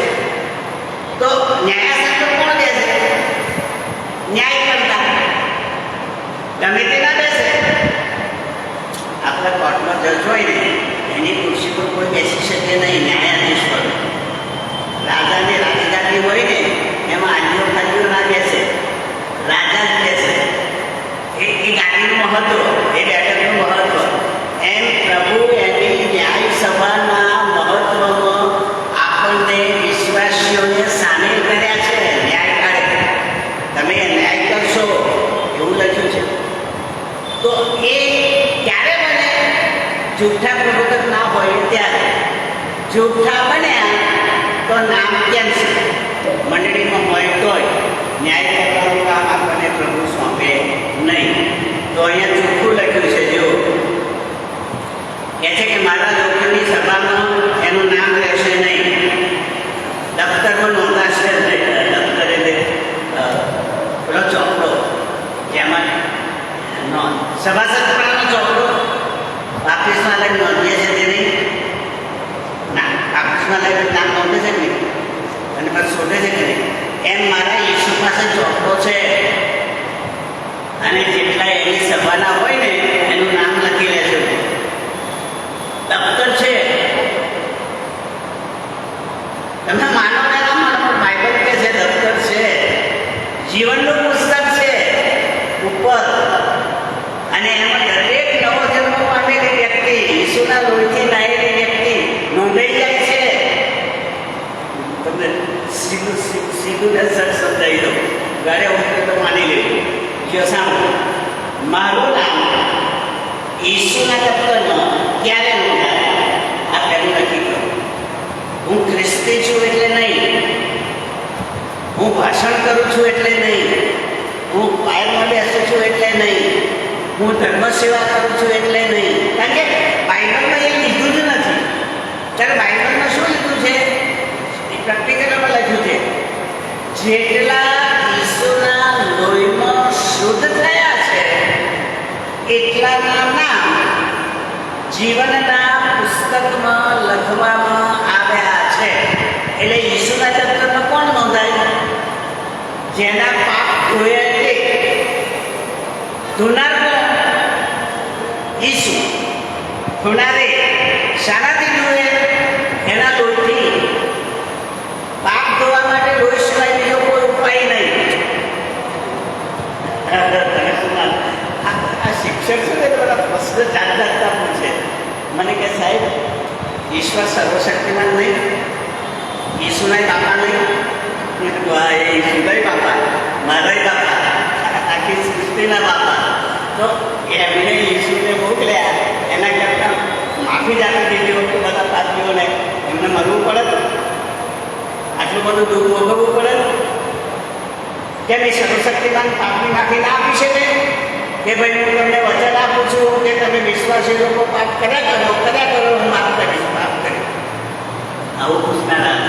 તો ન્યાયાસન પર કોણ બેસે? ન્યાય કરતા. ગમે તે ના બેસે. આપણા કોર્ટમાં જજ હોય ને એની ખુરશી પર કોઈ બેસી શકે નહીં, ન્યાયાધીશ પર. રાજાની રાજગાદી હોય ને એમાં આજીઓ ખાજીઓ ના બેસે, રાજા જ બેસે. એ ગાદીનું મહત્વ, એ બેઠકનું મહત્વ. એમ પ્રભુ એની ન્યાય સભાના મહત્વમાં આપણને વિશ્વાસીઓને સામેલ કર્યા છે. ન્યાય કાઢે, તમે ન્યાય કરશો એવું લખ્યું છે. તો એ ક્યારે બને? જૂઠા પ્રબોધક ના હોય ત્યારે. જૂઠા બન્યા તો નામ કેન્સલ. મંડળીમાં હોય તોય ન્યાય કરવાનું કામ આપણને પ્રભુ સોંપે નહીં. તો અહીંયા જૂઠું લખ્યું છે. જો કહે છે કે મારા લોકોની સભામાં એનું નામ રહેશે નહીં, દફતરમાં નોંધાશે નહીં. દફતર એટલે પેલો ચોપડો જેમાં સભાસદપણાનો ચોપડો બાપ્તિસ્મા લઈને નોંધીએ છે તે નહીં. ના, બાપ્તિસ્મા લઈને નામ નોંધે છે કે નહીં અને પછી શોધે છે કે નહીં. એમ મારા ઈસુ પાસે ચોપડો છે અને જેટલા એની સભાના હોય ને એનું નામ લખી લેજો. દફતર છે. તમે માનો કે ના માનો, બાઇબલ કે છે દફતર છે. જીવનનું પુસ્તક છે ઉપર. અને એમાં દરેક નવો જન્મ પામેલી વ્યક્તિ, ઈસુના લોહીથી નાયેલી વ્યક્તિ નોંધાઈ જાય છે. તમને સીધું ને સર સમજાવી દઉં. ઘરે હું તો માની લેવું જો સાંભળો, મારું નામ ઈસુના દફતરમાં ક્યારે નોંધાય આ પહેલું નક્કી કરો. હું ખ્રિસ્તી છું એટલે નહીં, હું ભાષણ કરું છું એટલે નહીં, હું પાયરમાં બેસું છું એટલે નહીં, હું ધર્મ સેવા કરું છું એટલે નહીં. કારણ કે બાઇબલમાં એ લીધું જ નથી. ત્યારે બાઇબલમાં શું લીધું છે? એ પ્રેક્ટિકલમાં લખ્યું છે જેટલા ઈસુના લોહીમાં શુદ્ધ થયા છે એટલાના નામ જીવનના પુસ્તકમાં લખવામાં આવ્યા છે. એટલે ઈસુના દફતરમાં કોણ નોંધાય? જેના પાપ ધોયા તે. ધોનાર ઈસુ. ધોનારે શાનાથી ધોએ? એના લોહીથી. પાપ ધોવા માટે લોહી સિવાય બીજો કોઈ ઉપાય નહીં. આ શિક્ષક છે ને બધા પ્રશ્ન જાતતા પૂછે મને કે સાહેબ ઈશ્વર સર્વશક્તિમાન નહીં? ઈસુના બાપા નહીં? એ ઈસુના બાપા, મારા બાપા, આખી સૃષ્ટિના બાપા. તો એમને ઈસુને મોકલ્યા એના કરતાં માફી જ આપી દીધી હોત બધા પાત્રીઓને. એમને મરવું પડે, આટલું બધું દુઃખ ભોગવવું પડે. કેમ એ સર્વશક્તિમાન પાપની માફી ના આપી શકે? કે ભાઈ હું તમને વચન આપું છું કે તમે વિશ્વાસી લોકો પાપ કર્યા કરો, હું માફ કરીશ, પાપ કરીશ. આવું પૂછનારા.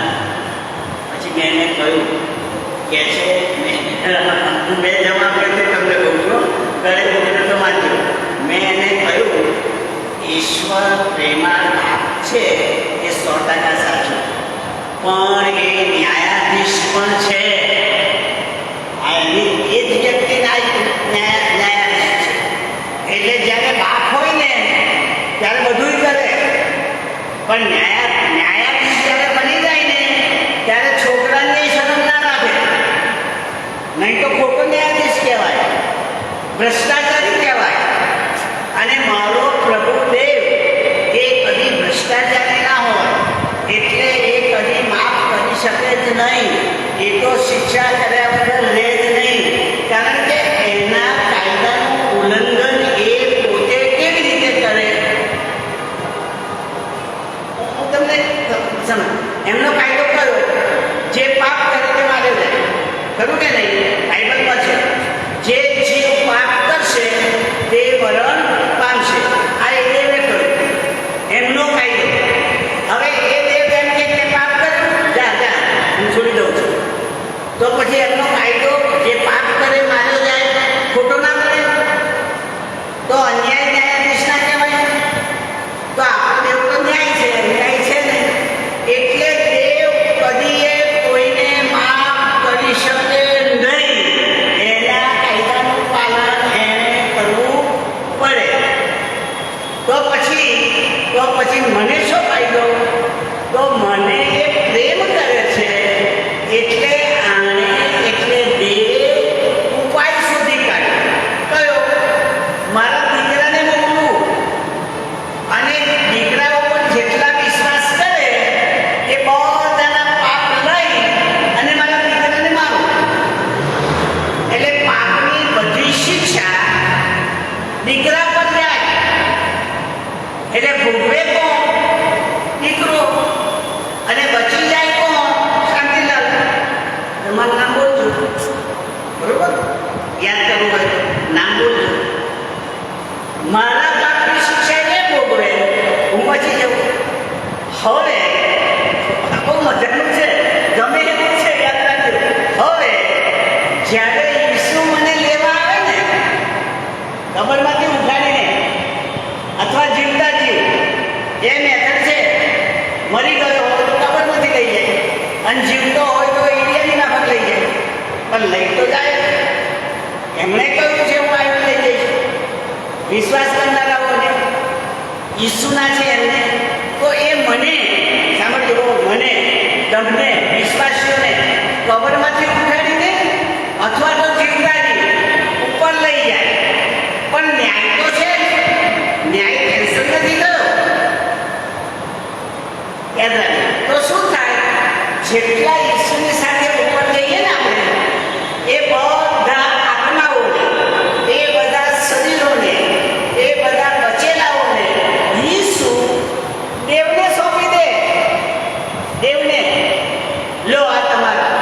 પછી મેં એને કહ્યું કે છે મેં જવાબ આપ્યો તમને કહું છું, ઘરે બોલીને તો માનજો. મેં એને કહ્યું ઈશ્વર પ્રેમાળ બાપ છે એ 100% સાચું, પણ એ ન્યાયાધીશ પણ છે. એ જ વ્યક્તિ ન્યાયાધીશ છે. એટલે જ્યારે બાપ હોય ને ત્યારે બધું કરે, પણ ન્યાયાધીશ જ્યારે બની જાય ને ત્યારે છોકરાને શરમ ના રાખે. નહીં તો ખોટો ન્યાયાધીશ કહેવાય, ભ્રષ્ટાચારી કહેવાય. અને મારો પ્રભુદેવ એ કદી ભ્રષ્ટાચારી ના હોય, એટલે એ કદી માફ કરી શકે જ નહીં. એ તો શિક્ષા કર્યા વગર લે જ નહીં. કારણ કે એના કાયદાનું ઉલ્લંઘન એ પોતે કેવી રીતે કરે? હું તમને સમજ. એમનો કાયદો કયો? જે પાપ કરે તે મારે જાય. ખરું કે નહીં? બાઇબલમાં છે જે જીવ પાપ કરશે તો પછી મને શું ફાયદો? તો મને એ પ્રેમ કરે છે એટલે આણે એટલે દેવ ઉપાય શોધી કાઢ્યો. કયો? મારા દીકરાને મોકલું અને દીકરા ઉપર જેટલા વિશ્વાસ કરે એ બધાના પાપ લઈ અને મારા દીકરાને મારું. એટલે પાપની બધી શિક્ષા દીકરા પર જાય. એટલે ભોગવે કોણ? દીકરો. અને બચી જાય કોણ? શાંતિલાલ. તમારું નામ બોલજો, બરોબર? યાદ કરવું હોય તો નામ બોલજો. મારા પાપની શિક્ષા એ ભોગવે, હું બચી જાઉં. હવે બહુ મજાનું છે, ગમે એવું છે, યાદ રાખજો. હવે જ્યારે ઈસુ મને લેવા આવે ને, કબરમાંથી ઉઠાડીને અથવા જીવતા જીવ, એ મેથડ છે. મરી ગયો હોય તો કબરમાંથી લઈ જાય, અને જીવતો હોય તો ઈડિયાની માફક લઈ જાય, પણ લઈ તો જાય. એમણે કહ્યું છે હું આવ્યો લઈ જઈશ. વિશ્વાસ કરનારાઓને ઈસુના છે એમને, તો એ મને સાંભળજો, મને તમને વિશ્વાસીઓને કબરમાંથી ઉઠાડીને અથવા તો જીવતાની ઉપર લઈ જાય. પણ ન્યાય તો છે, ન્યાય કેન્સલ નથી થયો. યાદ રાખજો. તો શું થાય? જેટલા ઈસુની સાથે ઉપર જઈએ ને આપણે, એ બધા આત્માઓને, એ બધા શરીરોને, એ બધા બચેલાઓને ઈસુ દેવને સોંપી દે. દેવને, લો આ તમારા,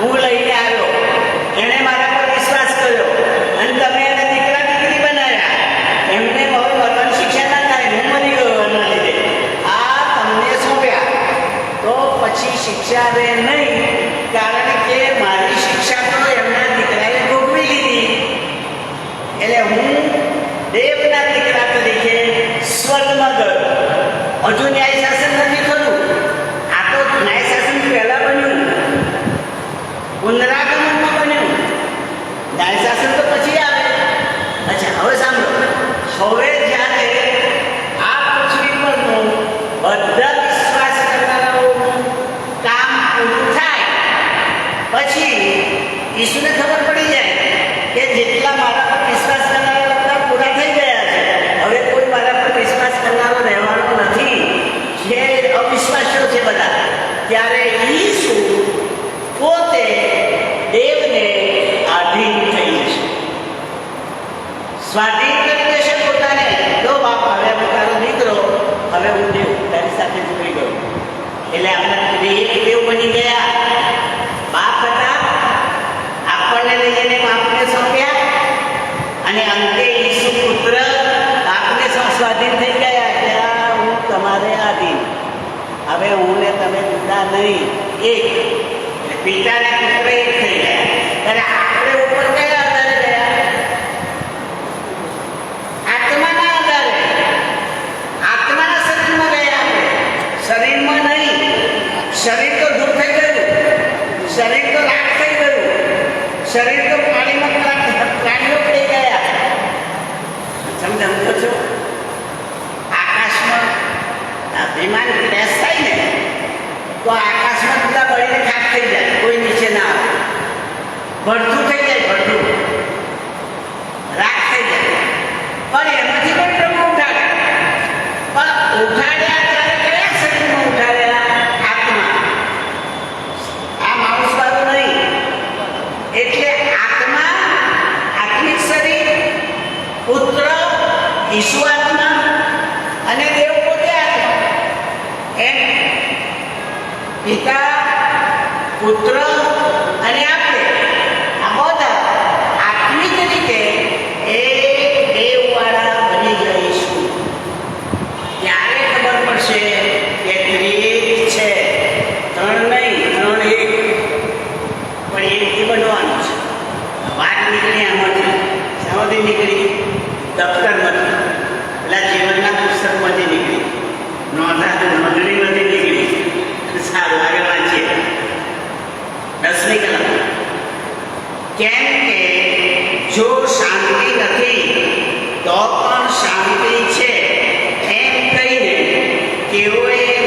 હું લઈને આવ્યો, એણે મારા પર વિશ્વાસ કર્યો અને તમે એને દીકરા દીકરી બનાવ્યા. એમને હવે મરવાની શિક્ષા ના થાય, હું મરી ગયો એના લીધે. આ તમને સોંપ્યા તો પછી શિક્ષા રહે નહીં, કારણ કે મારી શિક્ષા તો એમના દીકરાએ ભોગવી લીધી. એટલે હું દેવના દીકરા તરીકે સ્વર્ગમાં ગયો. હજુ ન્યાય શાસન નથી થયું. આ તો ન્યાય શાસન પહેલા બન્યું, પુનરાગમનમાં બન્યું. ન્યાય શાસન તો પછી આવે. અચ્છા, હવે સાંભળો. હવે જ્યારે આ પૃથ્વી પરનું બધા વિશ્વાસ કરનારાઓનું કામ પૂરું થાય પછી ઈસુને ખબર પડી જાય કે જેટલા મારા પર વિશ્વાસ કરનારા બધા પૂરા થઈ ગયા છે, હવે કોઈ મારા પર વિશ્વાસ કરનારો રહેવાનો નથી, જે અવિશ્વાસીઓ છે બધા. ત્યારે ઈસુ પોતે દેવને આધીન થઈ જશે, સ્વાધીન કરી દેશે પોતાને. લો બાપ, હવે હું તારો દીકરો, હવે હું દેવ તારી સાથે જોડી ગયો. એટલે આપણે એક દેવ બની ગયા. બાપ હતા, આપણને લઈ જઈને બાપને સોંપ્યા, અને અંતે ઈસુ પુત્ર બાપને સ્વાધીન થઈ ગયા કે આ હું તમારે આધીન. હવે હું ને તમે જુદા નહીં, એક. પિતાને પુત્ર એક થઈ ગયા. અને આપણે ઉપર કયા આધારે ગયા? આત્માના આધારે. આત્માના શરીરમાં ગયા આપણે, શરીરમાં નહીં. શરીર તો દૂર થઈ ગયું, શરીર તો રાખ થઈ ગયું, શરીર તો પાણીમાં પ્રાણીઓ પડી ગયા. સમજો છો? આકાશમાં વિમાન ક્રેશ થાય ને તો આકાશમાં બધા બળીને ખાક થઈ જાય, કોઈ નીચે ના આવે, ભડથું થઈ જાય, ભડથું રાખ થઈ જાય. પણ એમાંથી પણ પ્રભુ ઉઠાડે. પણ ઉઠાડ્યા ત્યારે કયા શરીરમાં ઉઠાડ્યા? આત્મા. આ માણસ વાળું નહીં. એટલે આત્મા, આત્મિક શરીર, પુત્ર ઈસુ આત્મા અને દેવ પોતે આત્મા. એમ પિતા, પુત્ર અને આપણે આ બધા આત્મિક રીતે એ દેવવાળા બની જઈશું. ત્યારે ખબર પડશે કે ત્રિએક છે, ત્રણ નહીં, ત્રણ એક. પણ એકથી બનવાનું છે. વાત નીકળી આમાંથી, શામાંથી નીકળી? દફતરમાંથી, પેલા જીવનના પુસ્તકમાંથી નીકળી, નોંધણીમાંથી નીકળી. સારું, આગળ વાંચીએ.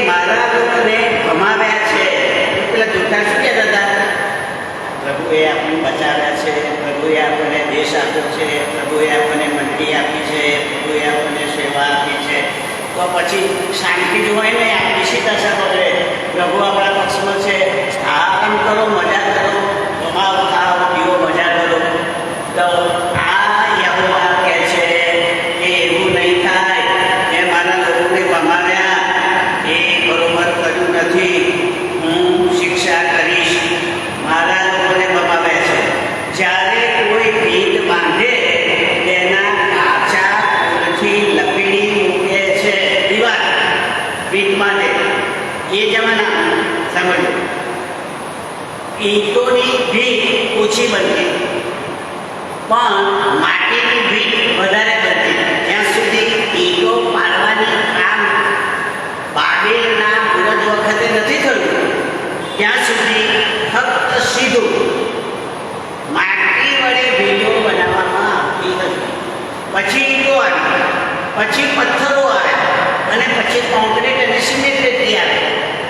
મારા લોકોને ભમાવ્યા છે. પેલા જૂઠા શું કહેતા હતા? પ્રભુએ આપણને બચાવ્યા છે, પ્રભુએ આપણને દેશ આપ્યો છે, પ્રભુએ આપણને મંડી આપી છે, પ્રભુએ આપણને સેવા આપી છે. તો પછી શાંતિ જ હોય ને, આપણી શી દશા બગડે? પ્રભુ આપણા પક્ષમાં છે, આરામ કરો, મજા કરો, ભમાવ ખાઓ, પીવો, મજા કરો. તો આ યહોવા કહે છે કે એવું નહીં થાય. મેં મારા લોકોને ભમાવ્યા, એ બરોબર કર્યું નથી. હું શિક્ષા કરીશ. મારા લોકોને ભમાવ્યા છે. જ્યારે કોઈ ભીત બાંધે તેના કાચા ફૂલથી લપેટી મૂકે છે દીવાલ. ભીત બાંધે એ જમાના સમજો, ઈંટોની ભીત ઓછી બનતી પણ માટીની ભીત વધારે બનતી. જ્યાં સુધી ઈંટો પાડવાની કામ બાબેલના વિરોધ વખતે નથી થયું ત્યાં સુધી ફક્ત સીધું માટી વડે ભીતો બનાવવામાં આવતી હતી. પછી ઈંટો આવી, પછી પથ્થરો આવ્યા અને પછી કોન્ક્રીટ અને સિમેન્ટ રેતી આવે.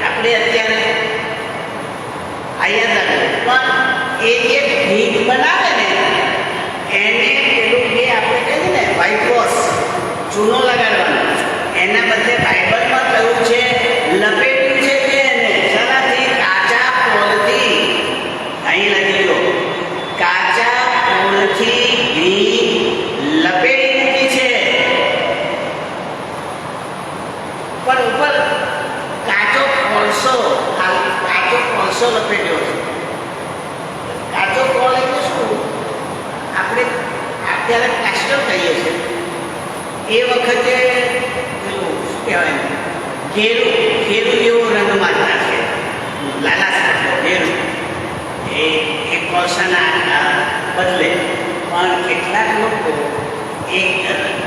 આપણે અત્યારે અહીંયા પણ એ જે ભીત બનાવે ને એને પેલું જે આપણે કહીએ ને વ્હાઈટ વોશ, ચૂનો લગાડવાનો, એના બદલે બાઇબલમાં કહ્યું છે લપેટ્યું છે કે એને શાનાથી? કાચા પોલથી. અહીં લખી લો, કાચા પોલથી ભીત લપેટી મૂકી છે. પણ ઉપર કાચો કોલસો લપેટ્યો છે. કાચો કોલ એટલે શું? આપણે અત્યારે પ્લાસ્ટર કહીએ છીએ, એ વખતે પેલું શું કહેવાય, ઘેરું જેવો રંગ મારતા છે, લાલાશ ઘેરું, એ કોલસાના બદલે. પણ કેટલાક લોકો એ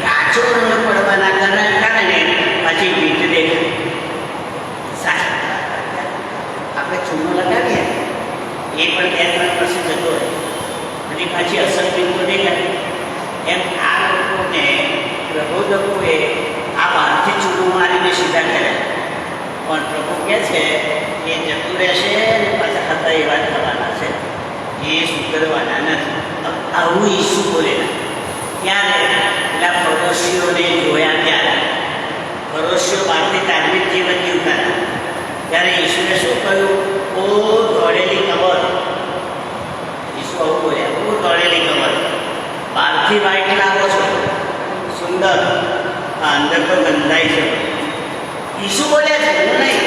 કાચો રંગ પડવાના કારણે પછી ભીત દેખાય. આપણે ચૂનો લગાવીએ એ પણ 2-3 વર્ષે જતો રહે, અને પાછી અસર બિંદુ દેખાય. એમ આ લોકોને પ્રબોધકોએ આ બહારથી ચૂનો મારીને સીધા કર્યા. પણ પ્રભુ કહે છે કે જતું રહેશે અને પાછા હતા એવા થવાના છે, એ સુધરવાના નથી. આવું ઈસુ બોલેલા. ત્યારે પેલા પડોશીઓને જોયા, ત્યારે પડોશીઓ બહારથી ધાર્મિક જીવન જીવતા હતા. ત્યારે ઈસુએ શું કહ્યું? ઓ દોડેલી કબર. ઈસુ આવું બોલ્યા, ઓ દોડેલી કબર, બહારથી વાઈટ લાવો છો સુંદર, અંદર તો ગંધાઈ છે. ઈસુ બોલ્યા છે, હું નહીં.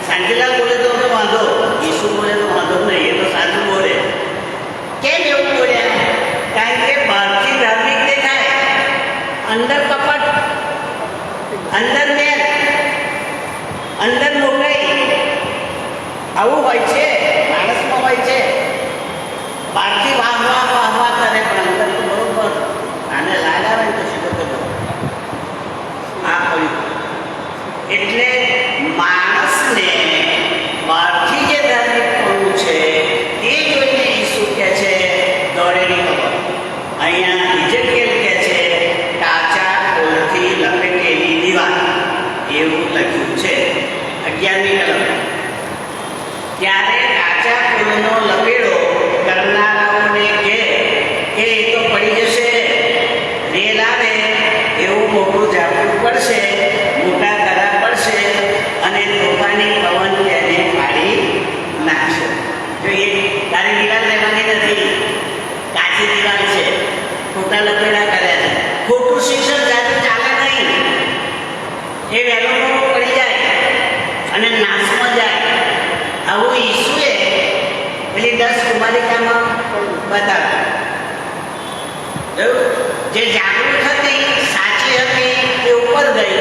શાંતિલાલ બોલે તો વાંધો, ઈસુ બોલે તો વાંધો નહીં, એ તો સાચું બોલે. કેમ એવું બોલ્યા? કારણ કે બહારથી ધાર્મિક દેખાય, અંદર કપટ, અંદર મેલ, અંદર મોટાઈ. આવું હોય છે, માણસમાં હોય છે. બહારથી વાહ કરે, પણ અંદર તો બરોબર આને લાગ આવે ને તો સીધો કરતો આ કહ્યું. એટલે માણસને બહારથી જે ધાર્મિક કરવું છે એ જોઈને ઈસુ કહે છે દોડેલી ખબર. અહીંયા ઇજેકિયલ કહે છે કાચા કોલથી લપેટેલી દીવાલ, એવું લખ્યું છે 11મી કલમ. ત્યારે કાચા કોલનો લપેડો કરનારાઓને કહે કે એ તો પડી જશે, રેલ આવે એવું મોટું ઝાપટું પડશે, મોટા કરા પડશે અને તોફાની પવન તેને ફાડી નાખશે. જો એ તારી દિવાલ લેવાની નથી, કાચી દિવાલ છે, ખોટા લપેડા કર્યા છે. ખોટું શિક્ષણ જાતે ચાલે નહીં, એ વહેલો પડી જાય અને નાશમાં જાય. આવું ઈસુએ પેલી 10 કુમારિકામાં બતાવ્યું. જે જાગૃત હતી, સાચી હતી, એ ઉપર ગઈ,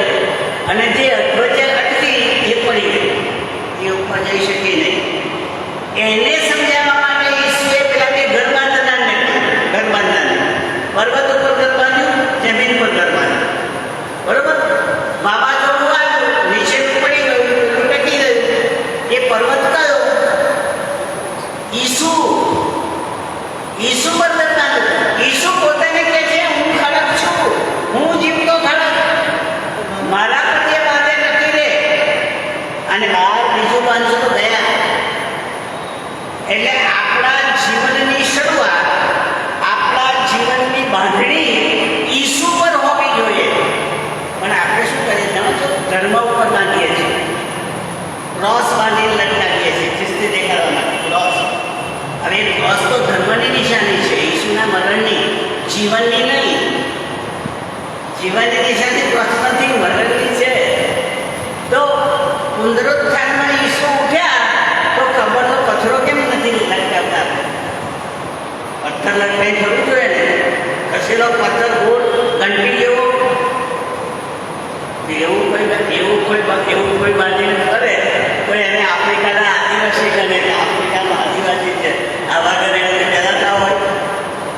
અને જે અધ્વચે અટકી એ પડી ગઈ, એ ઉપર જઈ શકી નહીં. એને સમજાવવા માટે ઈસુએ પેલા બે ઘર બાંધનારને પર્વત ઉપર ઘર બાંધ્યું, જમીન પર ઘર બાંધ્યું. બરોબર? વાવાઝોડું આવ્યું, નીચે પડી ગયું, ટકી ગયું. એ પર્વત કયો? ઈસુ પર ઘર બાંધ્યું. ઈસુ પોતાને કહે છે હું ખડક છું, હું જીવતો ખડક, મારા પર જે બાંધે નથી રે. એટલે આપણા જીવનની શરૂઆત, આપણા જીવનની બાંધણી ઈસુ પર હોવી જોઈએ. પણ આપણે શું કરીએ જાણો છો? ધર્મ ઉપર બાંધીએ છીએ, ક્રોસ બાંધીને લટકાવીએ છીએ ખ્રિસ્તી દેખાડવા માટે. ક્રોસ, હવે ક્રોસ તો ધર્મની નિશાની છે, ઈસુના મરણની, જીવનની નહીં. જીવનની નિશાની ક્રોસ નથી, મરણની છે. તો પુનરુત્થાનમાં ઈસુ ઉઠ્યા તો કબરનો પથ્થરો કેમ નથી લટકાવતા? પથ્થર લટકાઈ થવું જોઈએ ને. ખસેલો પથ્થર ગોળ ઘંટી જેવો, એવું કોઈ બાંધીને કરે તો એને આફ્રિકાના આદિવાસી ગણે કે આફ્રિકાનો આદિવાસી છે, આવા ઘરે જલાતા હોય.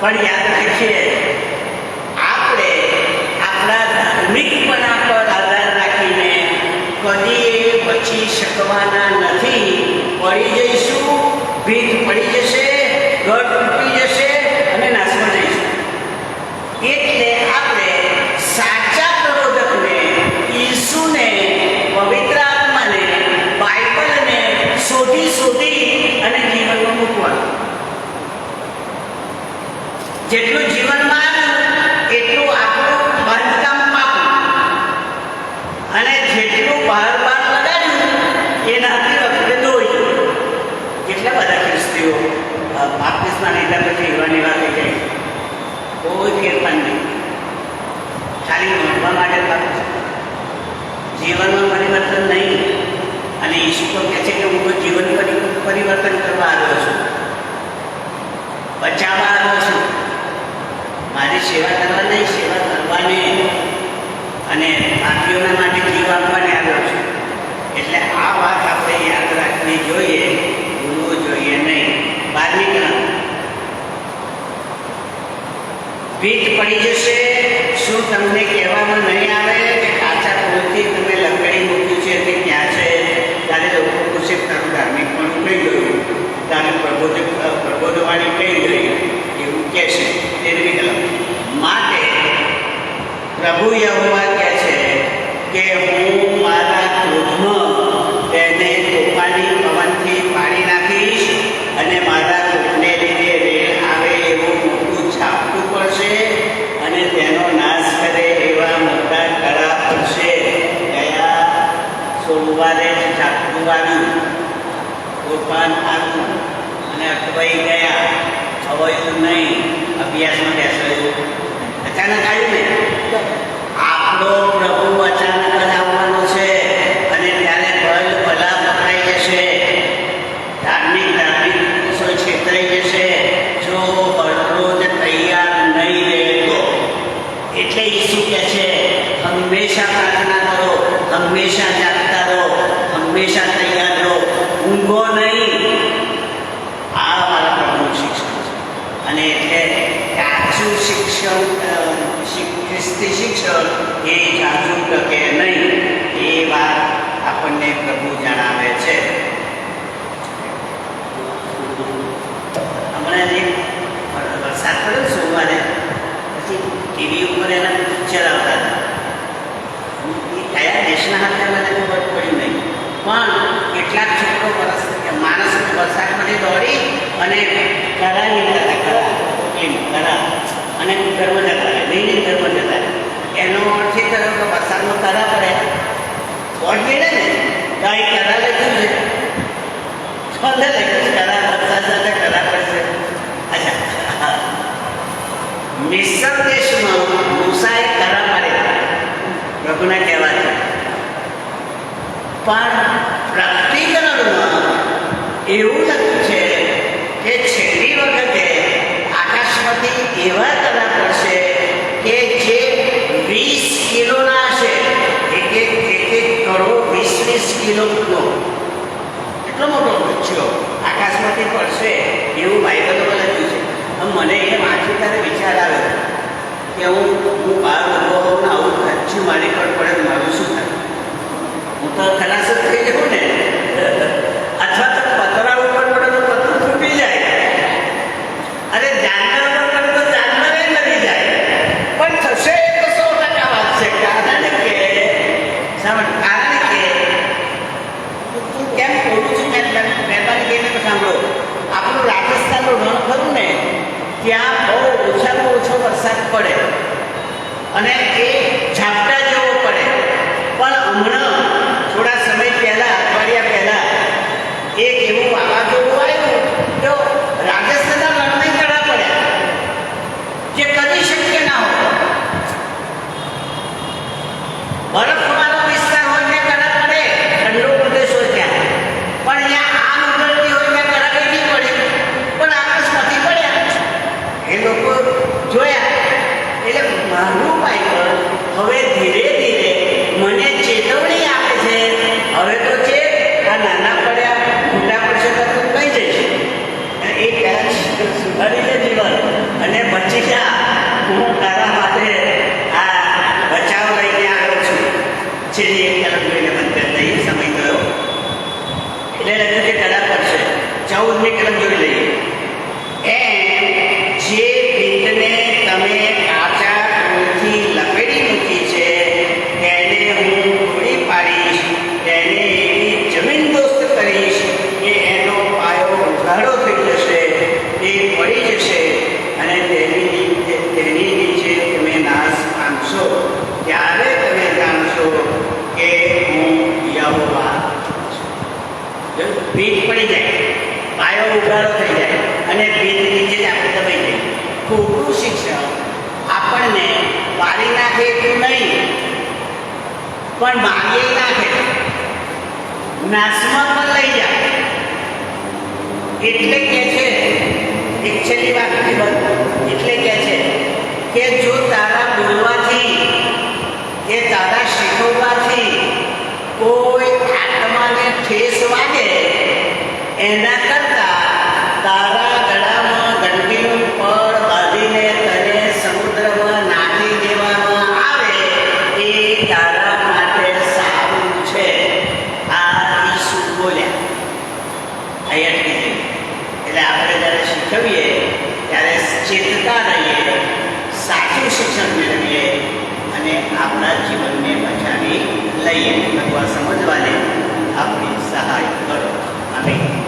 પણ યાદ રાખીએ, આપણે આપણા ધાર્મિકપણા પર આધાર રાખીને કદી એ બચી શકવાના નથી. પડી જઈશું, ભીત પડી જશે, ગઢ તૂટી જશે અને નાશમાં જઈશું. એટલે આપણે સાચા પ્રબોધકને, ઈસુને, પવિત્ર આત્માને, બાઇબલને શોધી અને જીવનમાં મૂકવાનું. જેટલું જીવનમાં આવ્યું એટલું આપણું બાંધકામ પાકું, અને જેટલું બહાર લગાડ્યું એનાથી વખતે દોડ્યું. કેટલા બધા ખ્રિસ્તીઓ બાપ્તિસ્મા લીધા પછી એવાની વાત થઈ જાય, કોઈ ફેરફાર નહીં, ખાલી નોંધવા માટે પાકું, જીવનમાં પરિવર્તન નહીં. અને ઈસુ તો કહે છે કે હું તો જીવન પરિવર્તન કરવા આવ્યો છું, બચાવવા આવ્યો છું, મારી સેવા કરવા નહીં, સેવા કરવાની અને પાપીઓના માટે જીવ આપવાને આવ્યો છું. એટલે આ વાત આપણે યાદ રાખવી જોઈએ, ભૂલવું જોઈએ નહીં. 12મી કલમ, ભીત પડી જશે. શું તમને કહેવામાં નહીં આવે કે કાચા પુલથી તમે લકડી મૂક્યું છે તે ક્યાં છે? ત્યારે લોકો પૂછે તારું ધાર્મિક પણ કઈ ગયું, તારે પ્રબોધવાણી કઈ ગઈ, એવું કહે છે. 13મી કલમ, માટે પ્રભુ યહોવા કહે છે કે હું મારા ક્રોધમાં તેને તોફાની પવનથી પાડી નાખીશ, અને મારા ક્રોધને લીધે રેલ આવે એવું મોટું ઝાપટું પડશે, અને તેનો નાશ કરે એવા મોટા કળા પડશે. ગયા સોમવારે ઝાપટું આવ્યું, તોફાન આવ્યું અને અટવાઈ ગયા, અવાયું નહીં, અભ્યાસમાં બેસાયું, અચાનક આવ્યું ને. આપણો પ્રભુ અચાનક જ આવવાનો છે, અને ત્યારે ભલા પકડાઈ જશે, ધાર્મિક પુરુષો છેતરાઈ જશે જો હરરોજ તૈયાર નહીં રહે તો. એટલે ઈસુ કહે છે હંમેશા પ્રાર્થના કરો, હંમેશા જાગતા રહો, હંમેશા તૈયાર રહો, ઊંઘો નહીં. આ મારા પ્રભુનું શિક્ષણ છે. અને એટલે કાચું શિક્ષણ, ખ્રિસ્તી શિક્ષણ એ જાજુ ટકે નહીં, એ વાત આપણને પ્રભુ જણાવે છે. હમણાં એક વરસાદ પડ્યો સોમવારે, પછી ટીવી ઉપર એના પિક્ચર આવતા હતા. એ કયા દેશના હતા મને ખબર પડી નહીં, પણ કેટલાક છોકરો માણસ વરસાદમાંથી દોડી અને કરા નીકળતા હતા, કરા, અને ઘરમાં જતા રહે, નહીં ઘરમાં જતા રહે. એનો અર્થ એ થયો કે વરસાદમાં કરા પડે, વોટ ગયેલા ને ગાય કરા લખ્યું છે, છોલે લખ્યું છે કરા, વરસાદ સાથે કરા પડશે. અચ્છા, મિસ્ર દેશમાં મૂસાએ કરા પાડેલા પ્રભુના કહેવાથી, પણ પ્રકટીકરણમાં એવું લખ્યું છે કે છેલ્લી વખતે આકાશમાંથી એવા કરા પડશે કે જે 20 કિલોના હશે, એક કરોડ 20 કિલોનો, એટલો મોટો વૃક્ષો આકાશમાંથી પડશે એવું બાઇબલમાં લખ્યું છે. મને એ વાંચ્યું ત્યારે વિચાર આવ્યો કે હું બહાર ઉભો હોઉં ને આવું કચ્છું મારી પર પડે મારું શું થાય? હું તો ખલાસ જ થઈ જાઉં ને, અથવા તો પતરા ઉપર પડે તો પતરું તૂટી જાય, અરે જાનવર ઉપર પડે તો જાનવર મરી જાય. પણ થશે તો 100% વાત છે. કારણ કે તું કેમ બોલું છું? મહેરબાની કહીને તો સાંભળો. આપણો ત્યાં બહુ ઓછામાં ઓછો વરસાદ પડે અને એ ઝાપટા જેવો પડે. પણ હમણાં થોડા સમય પહેલાં, અઠવાડિયા પહેલાં એક એવું વાવાઝોડું આવ્યું તો રાજસ્થાનના રણને કડા પડ્યા, જે કદી શક્ય ના હોય. બરફવાળો વિસ્તાર હોય ત્યાં કડા પડે, ઠંડો પ્રદેશ હોય ત્યાં, પણ અહીંયા આમ ઉગડતી હોય ત્યાં કડા નહીં પડે, પણ આકાશમાંથી પડ્યા. એ લોકો જોયા એટલે મારું બાઈક હવે ધીરે ધીરે મને ચેતવણી આપે છે, હવે તો છે આ નાના પડ્યા મોટા પડશે તો તું કઈ જઈશ, એ પહેલાં સુધારી લે જીવન અને બચી જા. હું તારા માટે આ બચાવ લઈને આવ્યો છું. છેલ્લી એક કલમ લઈને બંધ કરી દઈએ, સમય ગયો એટલે લખ્યું કે કડા પડશે. 14મી કલમ જોઈ લઈએ. એમ જે ભીતને તમે કાચા ટોળથી લપેટી મૂકી છે તેને હું તોડી પાડીશ, તેને એવી જમીન દોસ્ત કરીશ કે એનો પાયો ઉઘાડો થઈ જશે, એ પડી જશે અને તેની નીચે તમે નાશ પામશો. ત્યારે તમે જાણશો કે હું યહોવા છું. ભીત પડી જાય, પાયો ઉઘાડો થઈ જાય અને ભીત નીચે જ આપણે દબાઈ જઈએ. ખોટું શિક્ષણ આપણને પાડી નાખે એટલું નહીં, પણ મારી નાખે, નાશમાં પણ લઈ જાય. એટલે કે છે એક છેલ્લી વાત એટલે કે છે કે જો તારા બોલવાથી કે તારા શીખવવાથી કોઈ આત્માને ઠેસ વાગે એના કરતાં તારા ગળામાં ઘંટીનું પડ બાંધીને તને સમુદ્રમાં નાખી દેવામાં આવે એ તારા માટે સારું છે. આ ઈસુ બોલ્યા. અહીંયા એટલે આપણે જ્યારે શીખવીએ ત્યારે ચેતતા રહીએ, સાચું શિક્ષણ મેળવીએ અને આપણા જીવનને બચાવી લઈએ. ભગવાન સમજવાને આપણી સહાય કરો. આમીન.